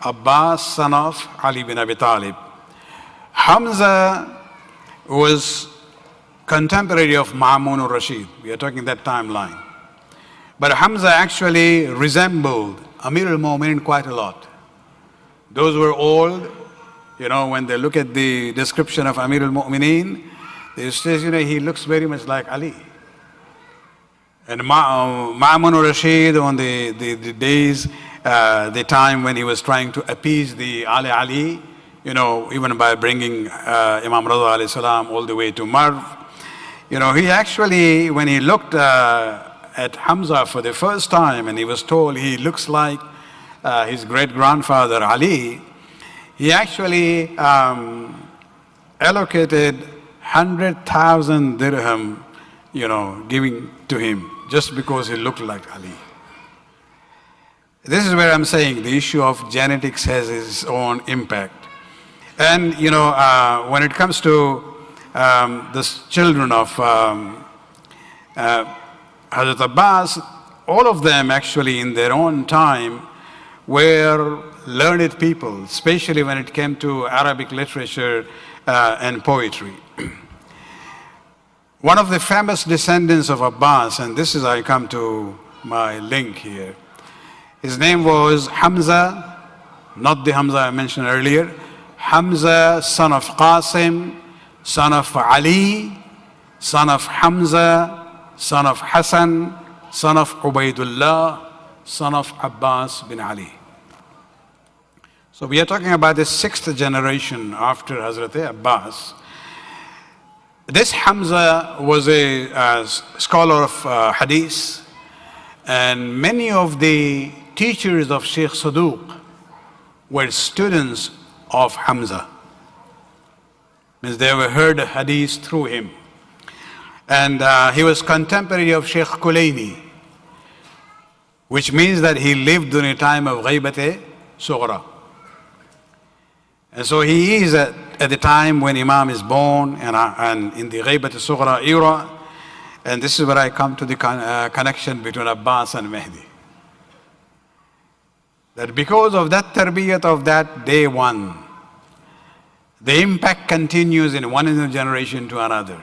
Abbas, son of Ali bin Abi Talib. Hamza was contemporary of Ma'mun al-Rashid. We are talking that timeline. But Hamza actually resembled Amir al-Mu'minin quite a lot. Those who were old, when they look at the description of Amir al-Mu'minin, they say, he looks very much like Ali. And Ma'mun al-Rashid on the days, the time when he was trying to appease the Ali, even by bringing Imam Reza alayhi salam all the way to Marv, he actually, when he looked at Hamza for the first time and he was told he looks like his great-grandfather Ali, he actually allocated 100,000 dirham, giving to him just because he looked like Ali. This is where I'm saying the issue of genetics has its own impact. And, when it comes to the children of Hazrat Abbas, all of them actually in their own time were learned people, especially when it came to Arabic literature and poetry. One of the famous descendants of Abbas, and this is I come to my link here, his name was Hamza, not the Hamza I mentioned earlier, Hamza, son of Qasim, son of Ali, son of Hamza, son of Hassan, son of Ubaidullah, son of Abbas bin Ali. So we are talking about the 6th generation after Hazrat Abbas. This Hamza was a scholar of hadith, and many of the teachers of Sheikh Saduq were students of Hamza. Means they were heard hadith through him. And he was contemporary of Sheikh Kulaini, which means that he lived during a time of Ghaibat Sughra. And so he is at the time when Imam is born and in the Ghaibat Sughra era. And this is where I come to the connection between Abbas and Mehdi. That because of that tarbiyat of that day one, the impact continues in one generation to another.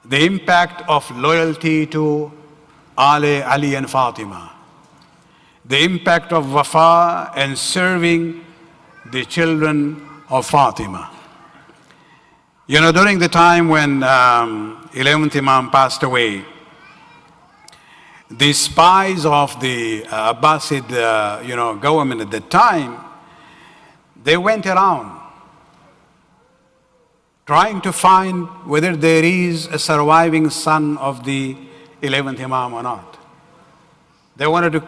The impact of loyalty to Ali and Fatima. The impact of wafa and serving the children of Fatima. During the time when 11th Imam passed away, the spies of the Abbasid government at that time, they went around trying to find whether there is a surviving son of the 11th Imam or not. They wanted to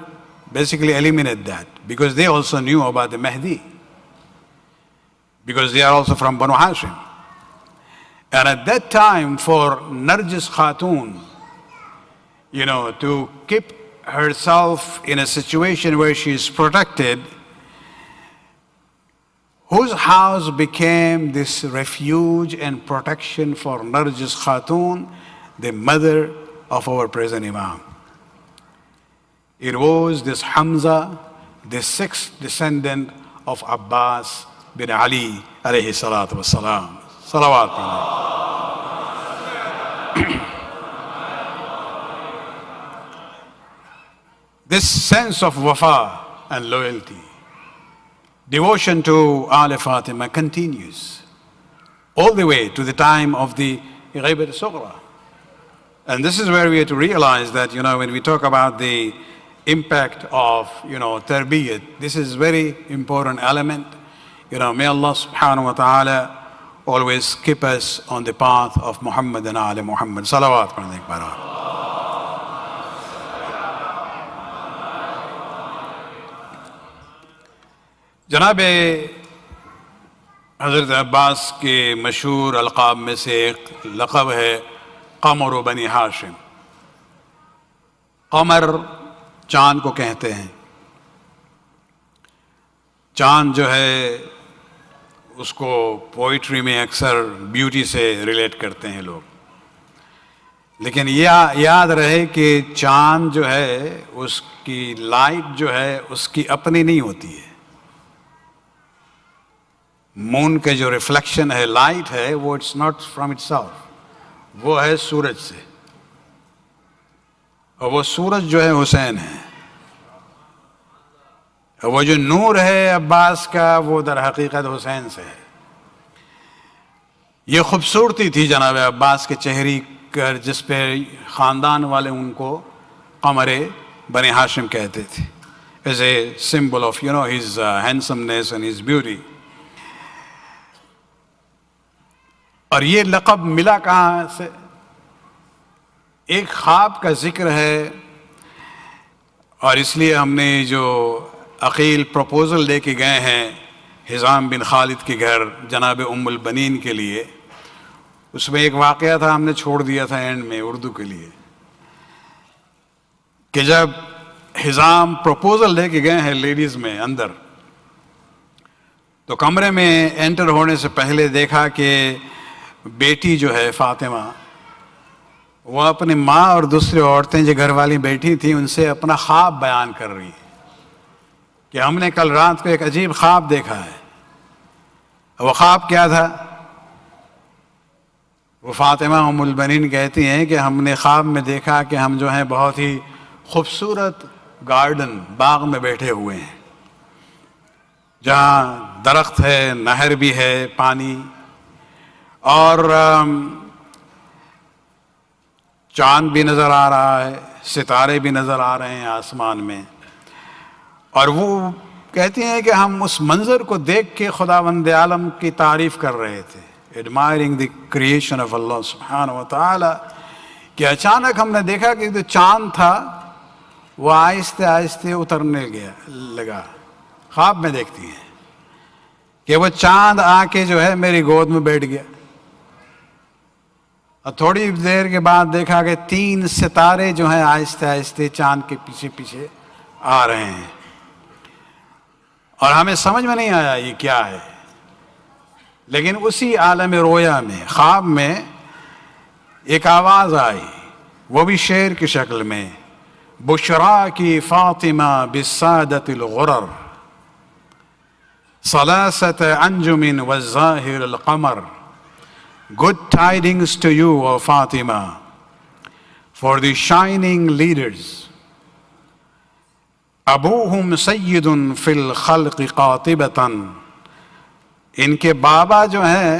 basically eliminate that because they also knew about the Mahdi, because they are also from Banu Hashim. And at that time, for Narjis Khatun, to keep herself in a situation where she is protected, whose house became this refuge and protection for Narjis Khatun, the mother of our present Imam. It was this Hamza, the 6th descendant of Abbas bin Ali alayhi salatu wassalam. Salawat. This sense of wafa and loyalty, devotion to Al Fatima continues all the way to the time of the Ghaibat Sughra. And this is where we have to realize that, when we talk about the impact of, tarbiyat, this is very important element. May Allah subhanahu wa ta'ala always keep us on the path of Muhammad and Ali Muhammad. Salawat. जनाब हज़रत अब्बास के मशहूर अलक़ाब में से एक लक़ब है क़मर बनी हाशिम। क़मर चाँद को कहते हैं। चाँद जो है उसको पोइट्री में अक्सर ब्यूटी से रिलेट करते हैं लोग, लेकिन याद रहे कि चाँद जो है उसकी लाइट जो है उसकी अपनी नहीं होती है, مون کے جو ریفلیکشن ہے، لائٹ ہے، وہ it's not from itself, وہ ہے سورج سے، اور وہ سورج جو ہے حسین ہے، اور وہ جو نور ہے عباس کا وہ در حقیقت حسین سے ہے۔ یہ خوبصورتی تھی جناب عباس کے چہرے کا، جس پہ خاندان والے ان کو قمر بنی ہاشم کہتے تھے، as a symbol of his handsomeness and his beauty. اور یہ لقب ملا کہاں سے؟ ایک خواب کا ذکر ہے، اور اس لیے ہم نے جو عقیل پروپوزل لے کے گئے ہیں حزام بن خالد کے گھر جناب ام البنین کے لیے، اس میں ایک واقعہ تھا، ہم نے چھوڑ دیا تھا اینڈ میں اردو کے لیے، کہ جب حزام پروپوزل لے کے گئے ہیں لیڈیز میں اندر، تو کمرے میں انٹر ہونے سے پہلے دیکھا کہ بیٹی جو ہے فاطمہ، وہ اپنی ماں اور دوسری عورتیں جو گھر والی بیٹھی تھیں ان سے اپنا خواب بیان کر رہی کہ ہم نے کل رات کو ایک عجیب خواب دیکھا ہے۔ وہ خواب کیا تھا؟ وہ فاطمہ ام البنین کہتی ہیں کہ ہم نے خواب میں دیکھا کہ ہم جو ہیں بہت ہی خوبصورت گارڈن، باغ میں بیٹھے ہوئے ہیں، جہاں درخت ہے، نہر بھی ہے، پانی، اور چاند بھی نظر آ رہا ہے، ستارے بھی نظر آ رہے ہیں آسمان میں، اور وہ کہتی ہیں کہ ہم اس منظر کو دیکھ کے خداوند عالم کی تعریف کر رہے تھے، admiring the creation of Allah سبحانہ و تعالی، کہ اچانک ہم نے دیکھا کہ جو چاند تھا وہ آہستہ آہستہ اترنے لگا۔ خواب میں دیکھتی ہیں کہ وہ چاند آ کے جو ہے میری گود میں بیٹھ گیا، اور تھوڑی دیر کے بعد دیکھا کہ 3 ستارے جو ہیں آہستہ آہستہ چاند کے پیچھے پیچھے آ رہے ہیں، اور ہمیں سمجھ میں نہیں آیا یہ کیا ہے، لیکن اسی عالم رویا میں، خواب میں ایک آواز آئی، وہ بھی شعر کی شکل میں، بشرا کی فاطمہ بالسادۃ الغرر، ثلاثۃ انجم والظاہر القمر، good tidings to you, O Fatima, for the shining leaders. ابوہم سید فی الخلق قاطبۃ، ان کے بابا جو ہیں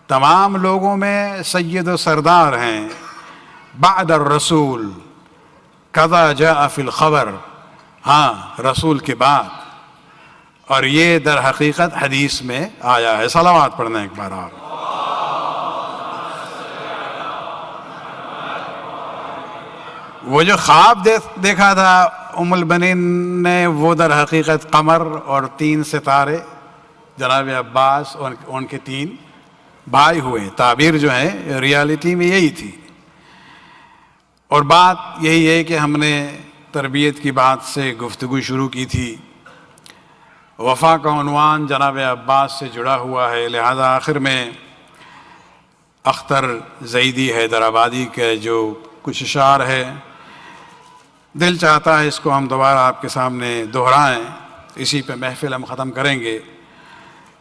تمام لوگوں میں سید و سردار ہیں، بعد الرسول کذا جاء فی الخبر، ہاں رسول کے بعد، اور یہ در حقیقت حدیث میں آیا ہے۔ صلوات پڑھنا ایک بار آپ۔ وہ جو خواب دیکھا تھا ام البنین نے، وہ در حقیقت قمر اور 3 ستارے جناب عباس اور ان کے 3 بھائی ہوئے، تعبیر جو ہے ریالٹی میں یہی تھی۔ اور بات یہی ہے کہ ہم نے تربیت کی بات سے گفتگو شروع کی تھی، وفا کا عنوان جناب عباس سے جڑا ہوا ہے، لہذا آخر میں اختر زیدی حیدرآبادی کے جو کچھ اشعار ہے، دل چاہتا ہے اس کو ہم دوبارہ آپ کے سامنے دہرائیں، اسی پہ محفل ہم ختم کریں گے۔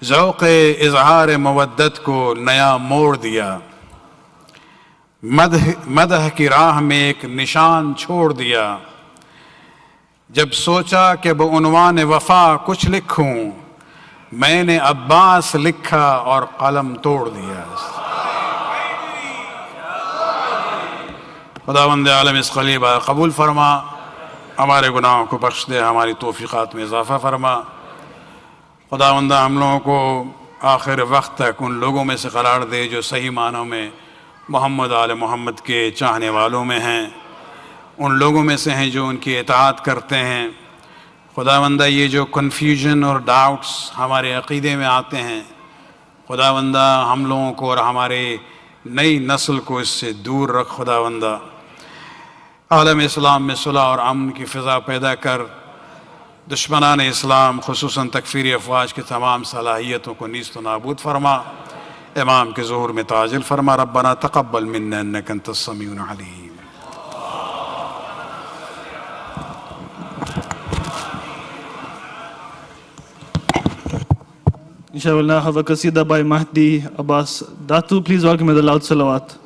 ذوق اظہار مودت کو نیا موڑ دیا، مدح کی راہ میں ایک نشان چھوڑ دیا، جب سوچا کہ بعنوان وفا کچھ لکھوں، میں نے عباس لکھا اور قلم توڑ دیا۔ خداوند عالم اس قلیبہ قبول فرما، ہمارے گناہوں کو بخش دے، ہماری توفیقات میں اضافہ فرما۔ خداوند ہم لوگوں کو آخر وقت تک ان لوگوں میں سے قرار دے جو صحیح معنوں میں محمد آل محمد کے چاہنے والوں میں ہیں، ان لوگوں میں سے ہیں جو ان کی اطاعت کرتے ہیں۔ خداوندہ یہ جو کنفیوژن اور ڈاؤٹس ہمارے عقیدے میں آتے ہیں، خداوندہ ہم لوگوں کو اور ہمارے نئی نسل کو اس سے دور رکھ۔ خداوندہ عالم اسلام میں صلح اور امن کی فضا پیدا کر، دشمنان اسلام خصوصاً تکفیری افواج کی تمام صلاحیتوں کو نیست و نابود فرما، امام کے ظہور میں تعجل فرما۔ ربنا تقبل منا انک انت السمیع العلیم۔ Inshallah, we'll now have a qasida by Mahdi Abbas Datu. Please welcome with a loud salawat.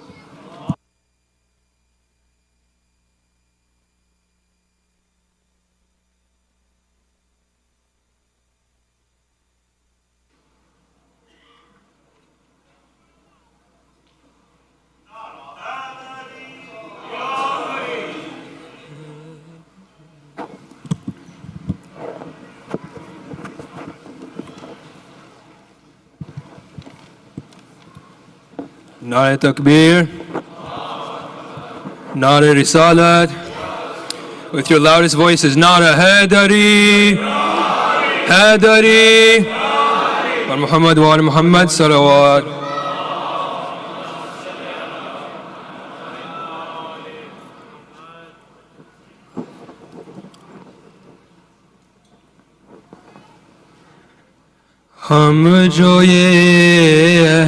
Nare Takbir, Nare Risalat, with your loudest voices, Nare Hazadari, Hazadari, wa Muhammad wa ala Muhammad salawat. ہم جو یہ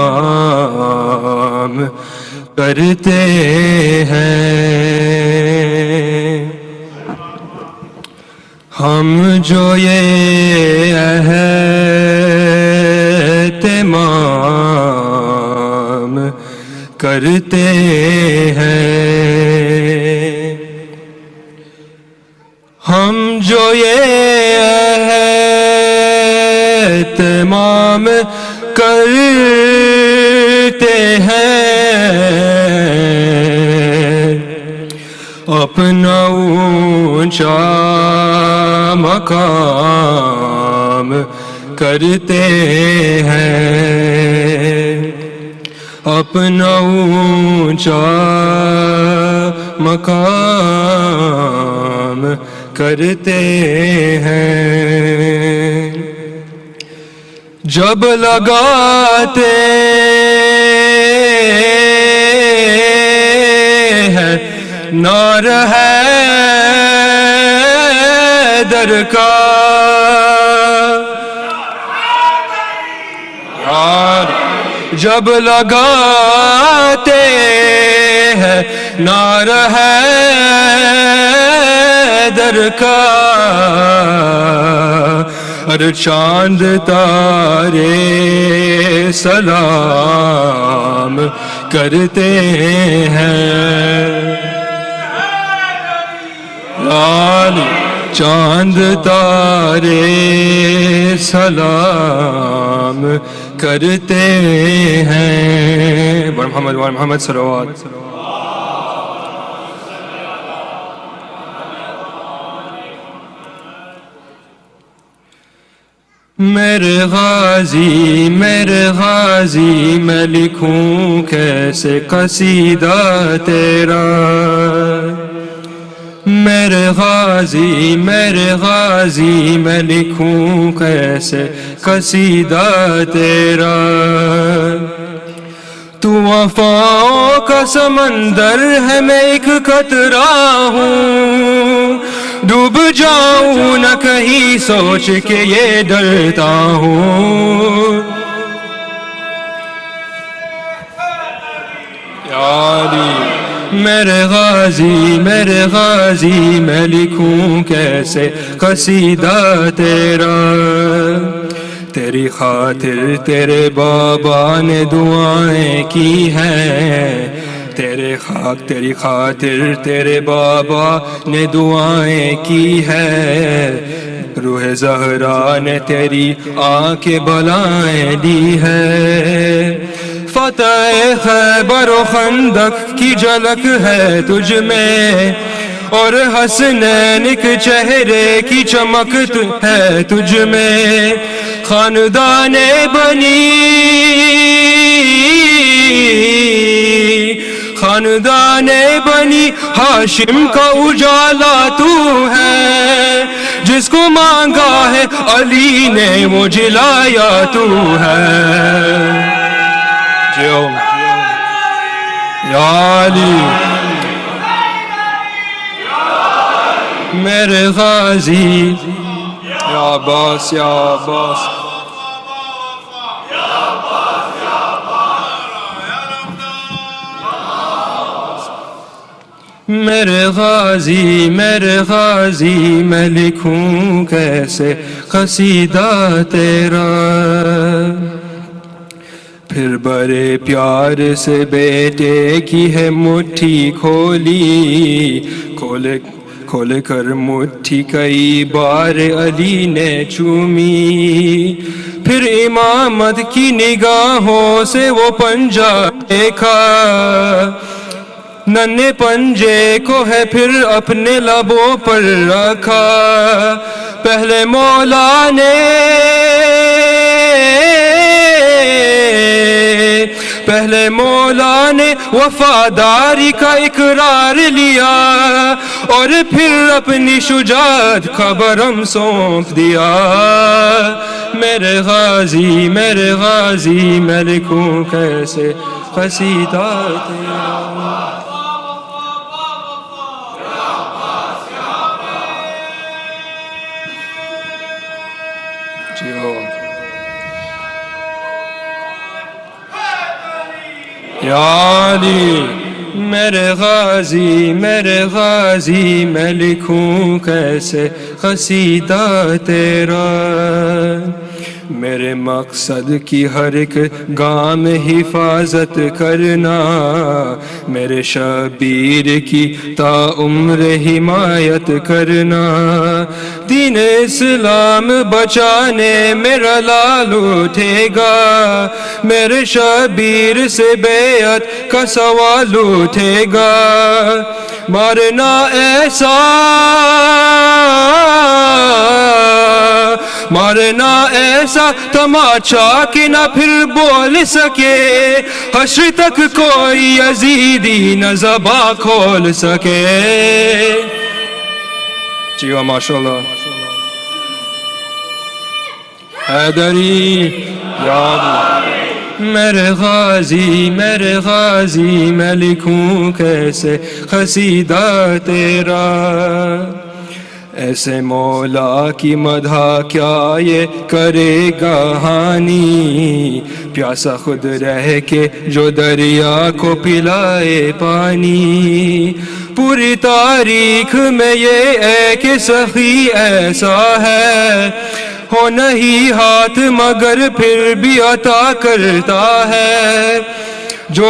اہتمام کرتے ہیں، ہم جو یہ اہتمام کرتے ہیں، ہم جو یہ اہتمام کرتے ہیں، اپنا اونچا مقام کرتے ہیں، اپنا اونچا مقام کرتے ہیں، جب لگاتے ہیں نعرہ حیدر کا، جب لگاتے ہیں نعرہ حیدر کا، ہر چاند تارے سلام کرتے ہیں، چاند تارے سلام کرتے ہیں، محمد و محمد صلوات. میرے غازی میں لکھوں کیسے قصیدہ تیرا، میرے غازی میں لکھوں کیسے قصیدہ تیرا، تو وفاؤں کا سمندر ہے میں ایک قطرہ ہوں، ڈوب جاؤں نہ کہیں سوچ کے یہ ڈرتا ہوں، میرے غازی میں لکھوں کیسے قصیدہ تیرا، تیری خاطر تیرے بابا نے دعائیں کی ہیں، تیری خاطر تیرے بابا نے دعائیں کی ہے، روح زہرا نے تیری آنکھ بلائیں دی ہے، فتح خیبر و خندق کی جھلک ہے تجھ میں، اور حسنین کے چہرے کی چمک ہے تجھ میں، خاندان بنی ہاشم کا اجالا تو ہے، جس کو مانگا ہے علی نے وہ جلایا تو ہے، یا علی میرے غازی، یا عباس یا عباس، میرے غازی میں لکھوں کیسے قصیدہ تیرا. پھر بڑے پیار سے بیٹے کی ہے مٹھی کھولی، کھول کر مٹھی کئی بار علی نے چومی. پھر امامت کی نگاہوں سے وہ پنجہ دیکھا، ننھے پنجے کو ہے پھر اپنے لبوں پر رکھا. پہلے مولا نے وفاداری کا اقرار لیا، اور پھر اپنی شجاعت کا برہم سونپ دیا. میرے غازی میں لکھوں کیسے قصیدہ تیرا. یا علی میرے غازی میں لکھوں کیسے قصیدہ تیرا. میرے مقصد کی ہر ایک گام حفاظت کرنا، میرے شبیر کی تا عمر حمایت کرنا. دین اسلام بچانے میرا لال اٹھے گا، میرے شبیر سے بیعت کا سوال اٹھے گا. مارنا ایسا تماچا کہ نہ پھر بول سکے، حشر تک کوئی یزیدی نہ زباں کھول سکے. جیو ماشاءاللہ. حیدری یاد. میرے غازی میں لکھوں کیسے قصیدہ تیرا. ایسے مولا کی مدح کیا یہ کرے گا ہانی، پیاسا خود رہ کے جو دریا کو پلائے پانی. پوری تاریخ میں یہ ایک سخی ایسا ہے، ہو نہیں ہاتھ مگر پھر بھی عطا کرتا ہے. جو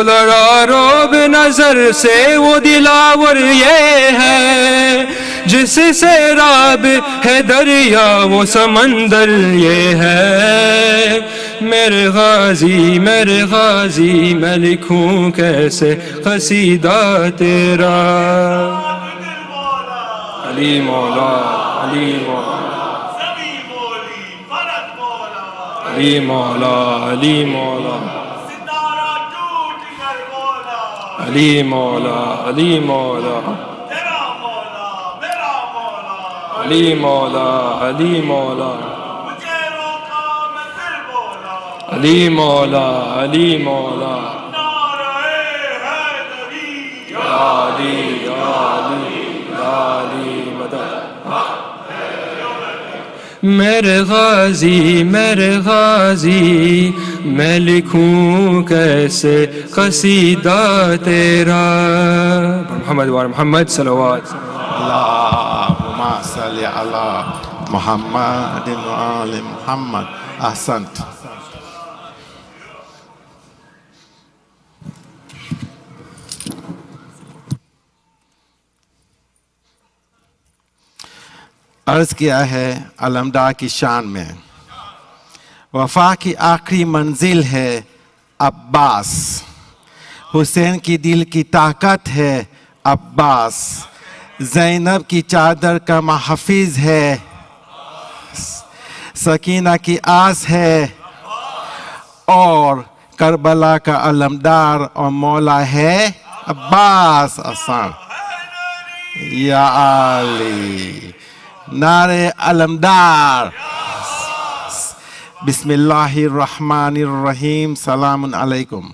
لڑا روب نظر سے وہ دلاور یہ ہے، جس سے راب ہے دریا وہ سمندر یہ ہے. میرے غازی میں لکھوں کیسے قصیدہ تیرا. علی مولا علی مولا علی مولا علی مولا علی مولا علی مولا علی مولا علی مولا علی مولا یا علی یا علی یا علی مدد. میرے غازی میں لکھوں کیسے قصیدہ تیرا. محمد و محمد صلوات. اللہم صلی علی محمد و آل محمد. احسنت. عرض کیا ہے علمدار کی شان میں، وفا کی آخری منزل ہے عباس، حسین کی دل کی طاقت ہے عباس، زینب کی چادر کا محافظ ہے، سکینہ کی آس ہے، اور کربلا کا علمدار اور مولا ہے عباس. آسان. یا علی نعرے علمدار. بسم اللہ الرحمن الرحیم. سلام علیکم.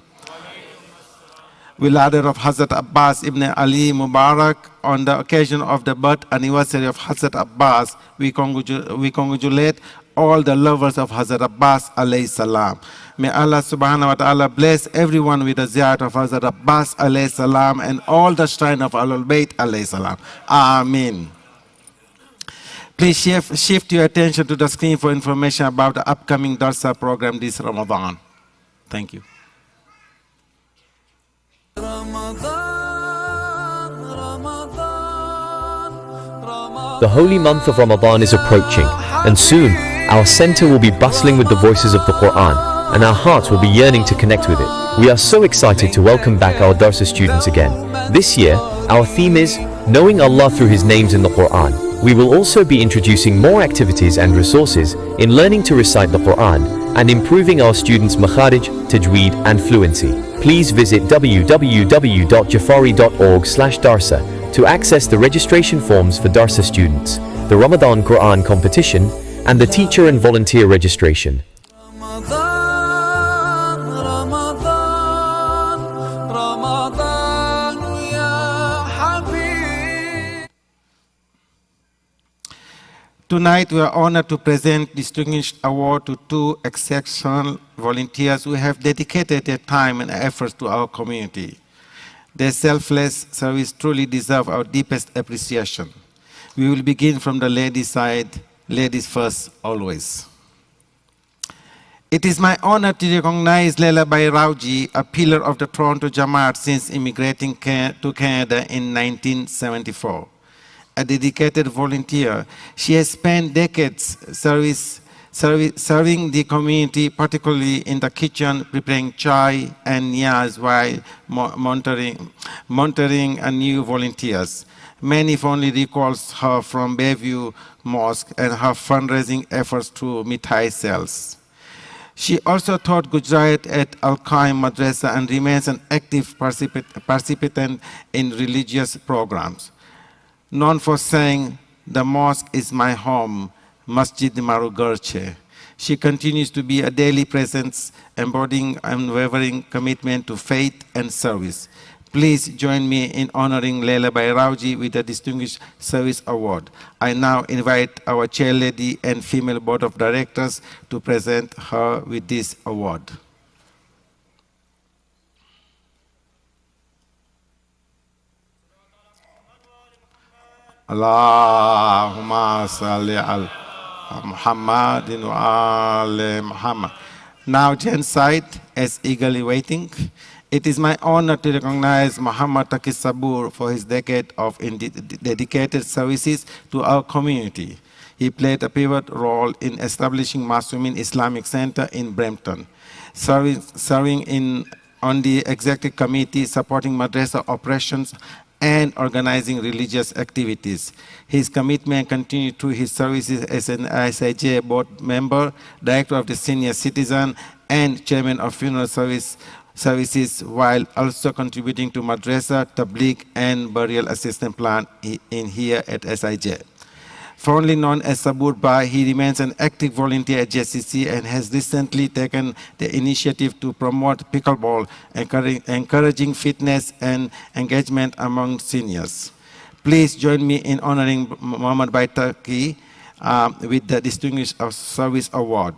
Wiladat of Hazrat Abbas ibn Ali Mubarak. On the occasion of the birth anniversary of Hazrat Abbas, we congratulate all the lovers of Hazrat Abbas alayhi salam. May Allah subhanahu wa ta'ala bless everyone with the ziyarat of Hazrat Abbas alayhi salam and all the shrine of Ahlulbait alayhi salam. Ameen. Please shift your attention to the screen for information about the upcoming Darsa program this Ramadan. Thank you. The holy month of Ramadan is approaching, and soon our center will be bustling with the voices of the Quran, and our hearts will be yearning to connect with it. We are so excited to welcome back our Darsa students again. This year, our theme is Knowing Allah through His names in the Quran. We will also be introducing more activities and resources in learning to recite the Quran and improving our students' makharij, tajweed and fluency. Please visit www.jafari.org/darsa to access the registration forms for Darsa students, the Ramadan Quran competition, and the teacher and volunteer registration. Tonight, we are honored to present distinguished award to two exceptional volunteers who have dedicated their time and efforts to our community. Their selfless service truly deserves our deepest appreciation. We will begin from the ladies' side. Ladies first, always. It is my honor to recognize Leila Bai Rauji, a pillar of the Toronto Jamaat since immigrating to Canada in 1974. A dedicated volunteer, she has spent decades serving the community, particularly in the kitchen, preparing chai and niyaz while monitoring new volunteers. Many fondly recalls her from Bayview Mosque and her fundraising efforts through mithai sales. She also taught Gujarati at Qaim Madrasa and remains an active participant in religious programs. Known for saying, "The mosque is my home, Masjid Maru Garche." She continues to be a daily presence, embodying unwavering commitment to faith and service. Please join me in honoring Leila Bai Rauji with the Distinguished Service Award. I now invite our chairlady and female board of directors to present her with this award. Allahumma salli ala Muhammadin wa ala Muhammad. Now, gents side, as eagerly waiting, it is my honor to recognize Muhammad Taqi Sabur for his decade of dedicated services to our community. He played a pivotal role in establishing Masumin Islamic Center in Brampton, serving on the executive committee, supporting madrasa operations, and organizing religious activities. His commitment continued through his services as an ISIJ board member, director of the senior citizen, and chairman of funeral services, while also contributing to madrasa, tabligh, and burial assistance plan in here at SIJ. Formerly known as Sabur Ba, he remains an active volunteer at JCC and has recently taken the initiative to promote pickleball, encouraging fitness and engagement among seniors. Please join me in honoring Muhammad Bai Taqi with the Distinguished Service Award.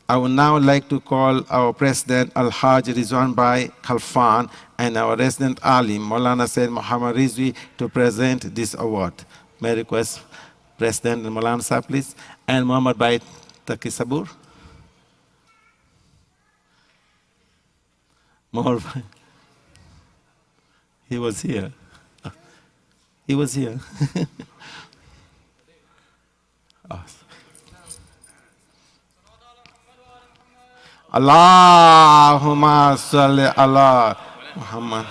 I would now like to call our President Al-Haj Rizwan Bai Khalfan and our resident Alim, Maulana Sayyid Muhammad Rizvi, to present this award. May I request President Maulana Sahib, please, and Muhammad Bai Taqi Sabur. He was here. He was here. Oh. Allahumma salli ala Muhammad.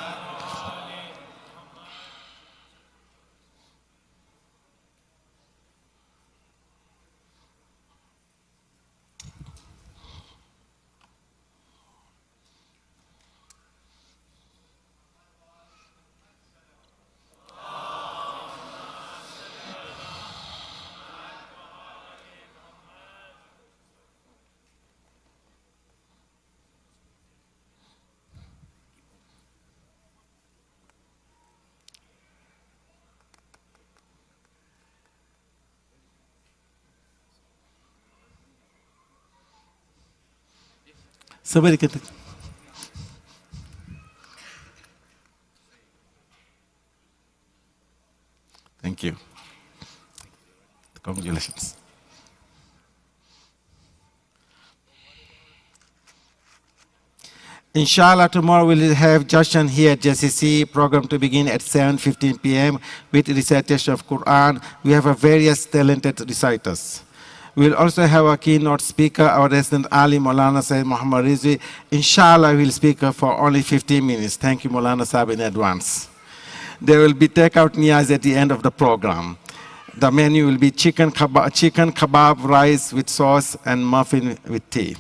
Somebody can. Thank you. Congratulations. Inshallah, tomorrow we'll have Jashan here at JCC, program to begin at 7:15 p.m. with recitation of Quran. We have a various talented reciters. We'll also have a keynote speaker, our resident Ali Maulana Sayyid Muhammad Rizvi. Inshallah, we'll speak for only 15 minutes. Thank you, Maulana Sahib, in advance. There will be takeout niyaz at the end of the program. The menu will be chicken kebab, rice with sauce, and muffin with tea.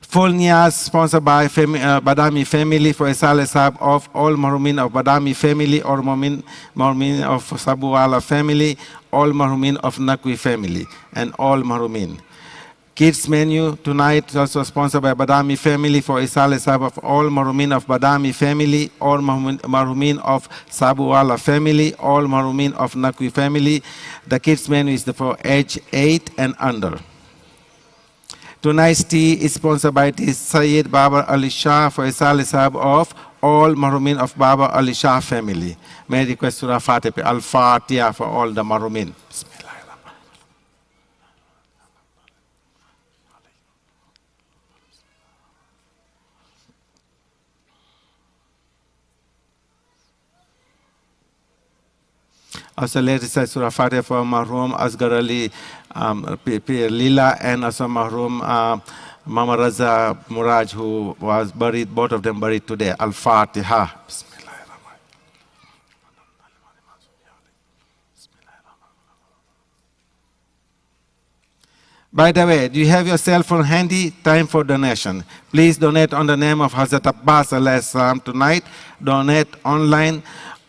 Full niyaz sponsored by Badami family for Isal Sahab of all Marumin of Badami family or Marumin of Sabuwala family, all Marumin of Nakwi family, and all Marumin. Kids menu tonight is also sponsored by Badami family for Isal Sahab of all Marumin of Badami family, all Marumin of Sabuwala family, all Marumin of Nakwi family. The kids menu is for age 8 and under. Tonight's tea is sponsored by Sayyid Baba Ali Shah for Isal Sahab of all Marumin of Baba Ali Shah family. May I request Surah Fatih, Al-Fatiha for all the Marumin. Also, let's recite Surah Fatiha for Mahroom Asghar Ali Lila and also Mahroom Mama Raza Muraj, who was buried, both of them buried today. Al-Fatiha. By the way, do you have your cell phone handy? Time for donation. Please donate on the name of Hazrat Abbas tonight. Donate online.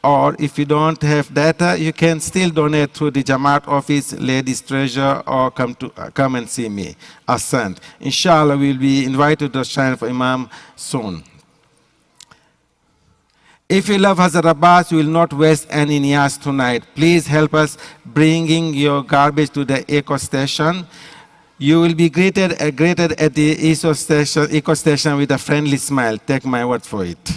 Or if you don't have data, you can still donate through the Jamaat office, Ladies Treasure, or come and see me. Ascent. Inshallah, we'll be invited to shine for Imam soon. If you love Hazrat Abbas, you will not waste any niyaz tonight. Please help us bringing your garbage to the eco station. You will be greeted at the eco station with a friendly smile. Take my word for it.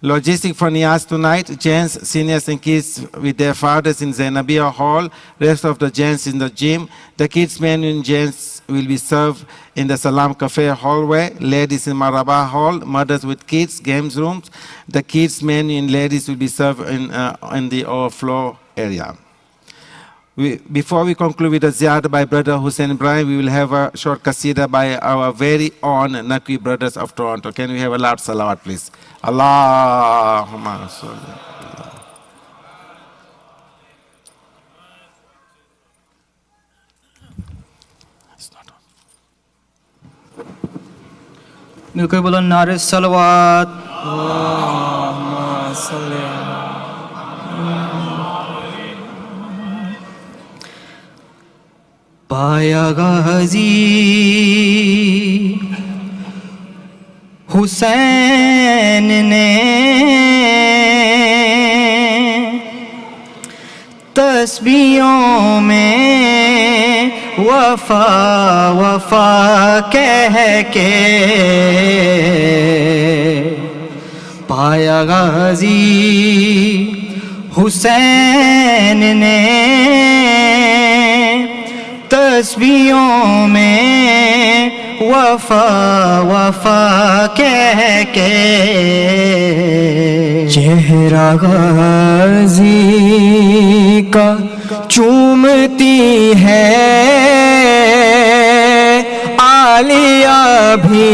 Logistic for niyaz tonight, gents, seniors and kids with their fathers in Zainabia Hall, rest of the gents in the gym. The kids menu in gents will be served in the Salam Cafe hallway, ladies in Maraba Hall, mothers with kids, games rooms. The kids menu in ladies will be served in the overflow area. Before we conclude with a ziyarah by Brother Hussein Ibrahim, we will have a short qasida by our very own Nakwi brothers of Toronto. Can we have a loud salawat, please? Allahumma salli. Milkoi bolo nare salawat. Allahumma salli. पाया गाजी हुसैन ने तस्बीहों में वफा वफा कह के पाया गाजी हुसैन ने तस्बीहों में वफा वफा कह के चेहरा गाजी का चूमती है आलिया भी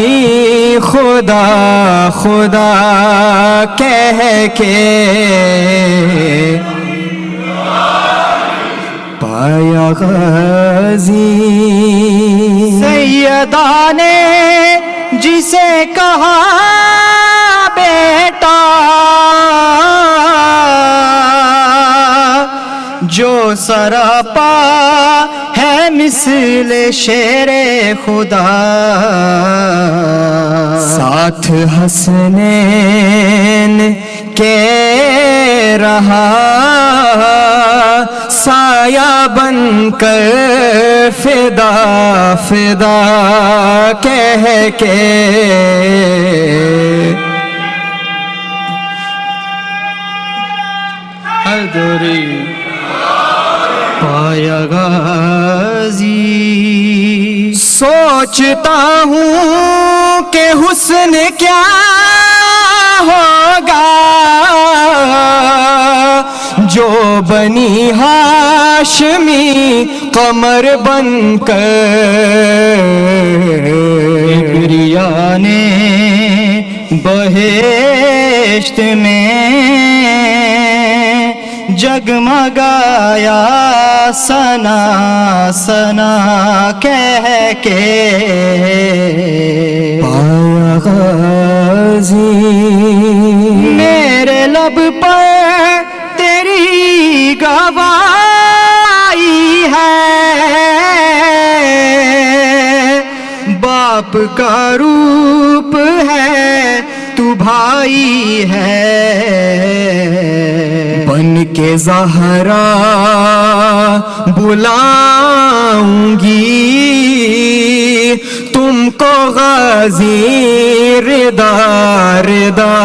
खुदा खुदा कह के पाया गाजी सैयदा ने जिसे कहा बेटा जो सरापा है मिस्ल शेरे खुदा साथ हसनैन کہ رہا سایہ بن کر فدا فدا کہہ کے حیدری پایا غازی. سوچتا ہوں کہ حسن کیا ہوگا جو بنی ہاشمی قمر بن کر گریانے بہشت میں جگمگایا سنا سنا کہہ کے پایا غازی. میرے لب پر تیری گواہی ہے باپ کا روپ ہے تو بھائی ہے بن کے زہرا بلاؤں گی تم کو غازی رضا رضا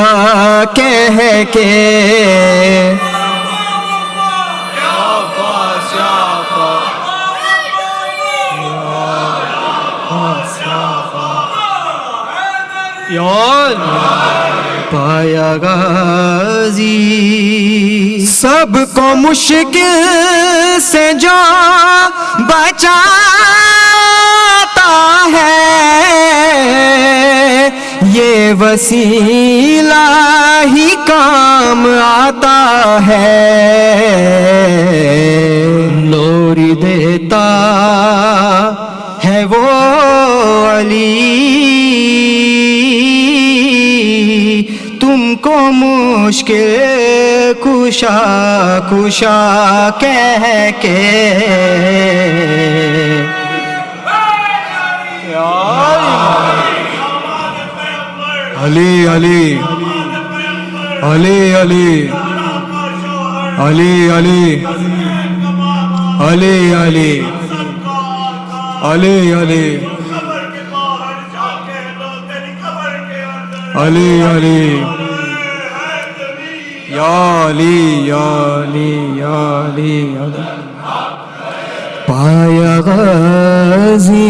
کہہ کے پایا غازی. سب کو مشکل سے جو بچاتا ہے یہ وسیلہ ہی کام آتا ہے. لوری دیتا ہے وہ علی تم کو مشکل کشا کشا کہہ کے علی علی علی علی علی علی علی علی علی علی علی علی یا علی یا علی یا علی پایا غازی.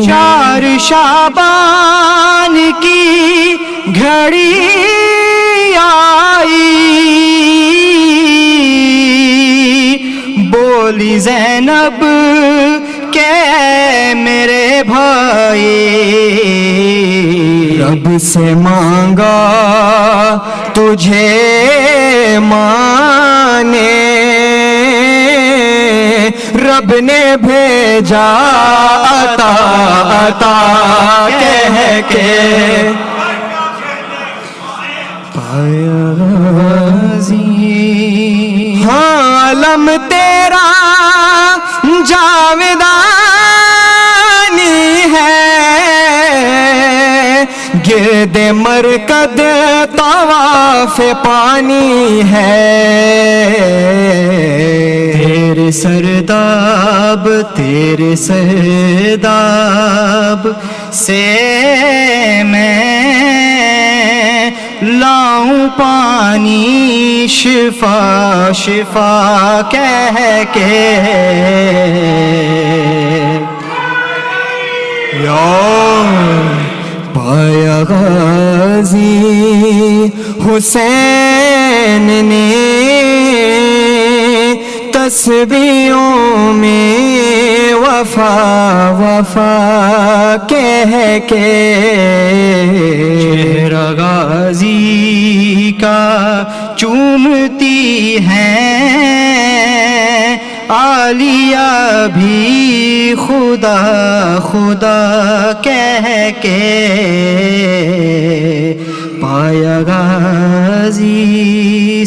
4 شعبان کی گھڑی آئی بولی زینب کہ میرے بھائی رب سے مانگا تجھے مانے رب نے بھیجا عطا عطا کہہ کے پایا غازی. ہاں علم تیرا جاودانی ہے گرد مرکد طواف پانی ہے تیرے سرداب سے میں لاؤں پانی شفا شفا کہہ کے پایا غازی حسین نے تسبیحوں میں وفا وفا کہہ کے چہرہ غازی کا چومتی ہیں عالیہ بھی خدا خدا کہہ کے پایا غازی.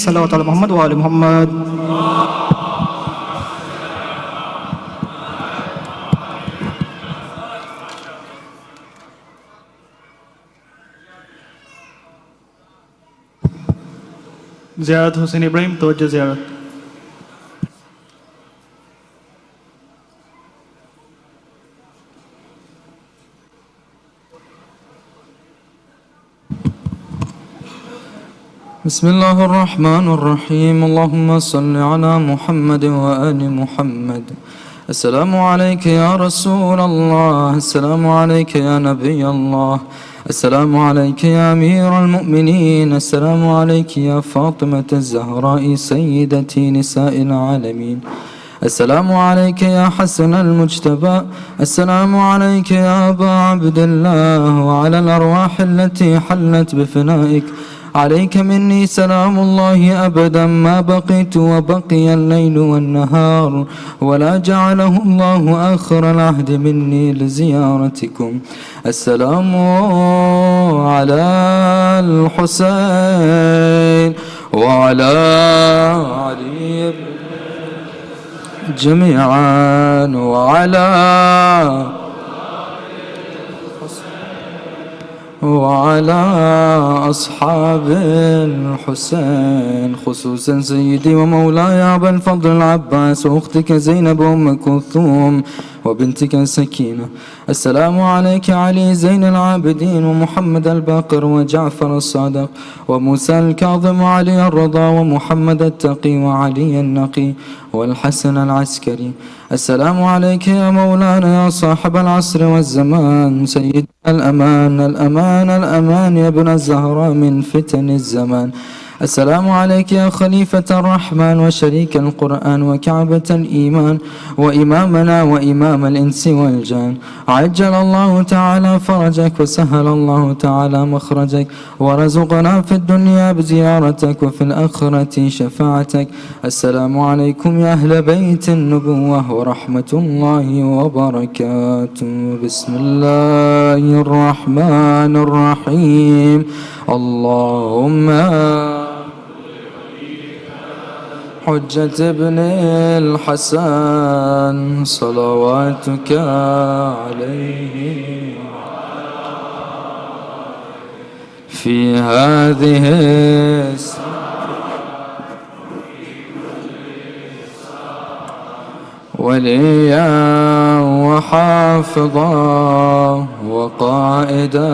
صلوات علی محمد و آل محمد. زيارة حسين إبراهيم توجه زيارة. بسم الله الرحمن الرحيم. اللهم صل على محمد وآل محمد. السلام عليك يا رسول الله، السلام عليك يا نبي الله، السلام عليك يا أمير المؤمنين، السلام عليك يا فاطمة الزهراء سيدتي نساء العالمين، السلام عليك يا حسن المجتبى، السلام عليك يا أبا عبد الله، وعلى الأرواح التي حلت بفنائك. عليك مني سلام الله أبدا ما بقيت وبقي الليل والنهار، ولا جعله الله آخر العهد مني لزيارتكم. السلام على الحسين وعلى علي جميعا وعلى أصحاب الحسين، خصوصا سيدي ومولاي أبا الفضل العباس وأختك زينب أم كلثوم وبنتك سكينة. السلام عليك علي زين العابدين ومحمد الباقر وجعفر الصادق وموسى الكاظم وعلي الرضا ومحمد التقي وعلي النقي والحسن العسكري. السلام عليك يا مولانا يا صاحب العصر والزمان، سيد الأمان الأمان الأمان يا ابن الزهراء من فتن الزمان. السلام عليك يا خليفة الرحمن وشريك القرآن وكعبة الإيمان وإمامنا وإمام الإنس والجان. عجل الله تعالى فرجك وسهل الله تعالى مخرجك، ورزقنا في الدنيا بزيارتك وفي الآخرة شفاعتك. السلام عليكم يا أهل بيت النبوة ورحمة الله وبركاته. بسم الله الرحمن الرحيم. اللهم حجة ابن الحسن صلواتك عليه في هذه وليا وحافظا وقائدا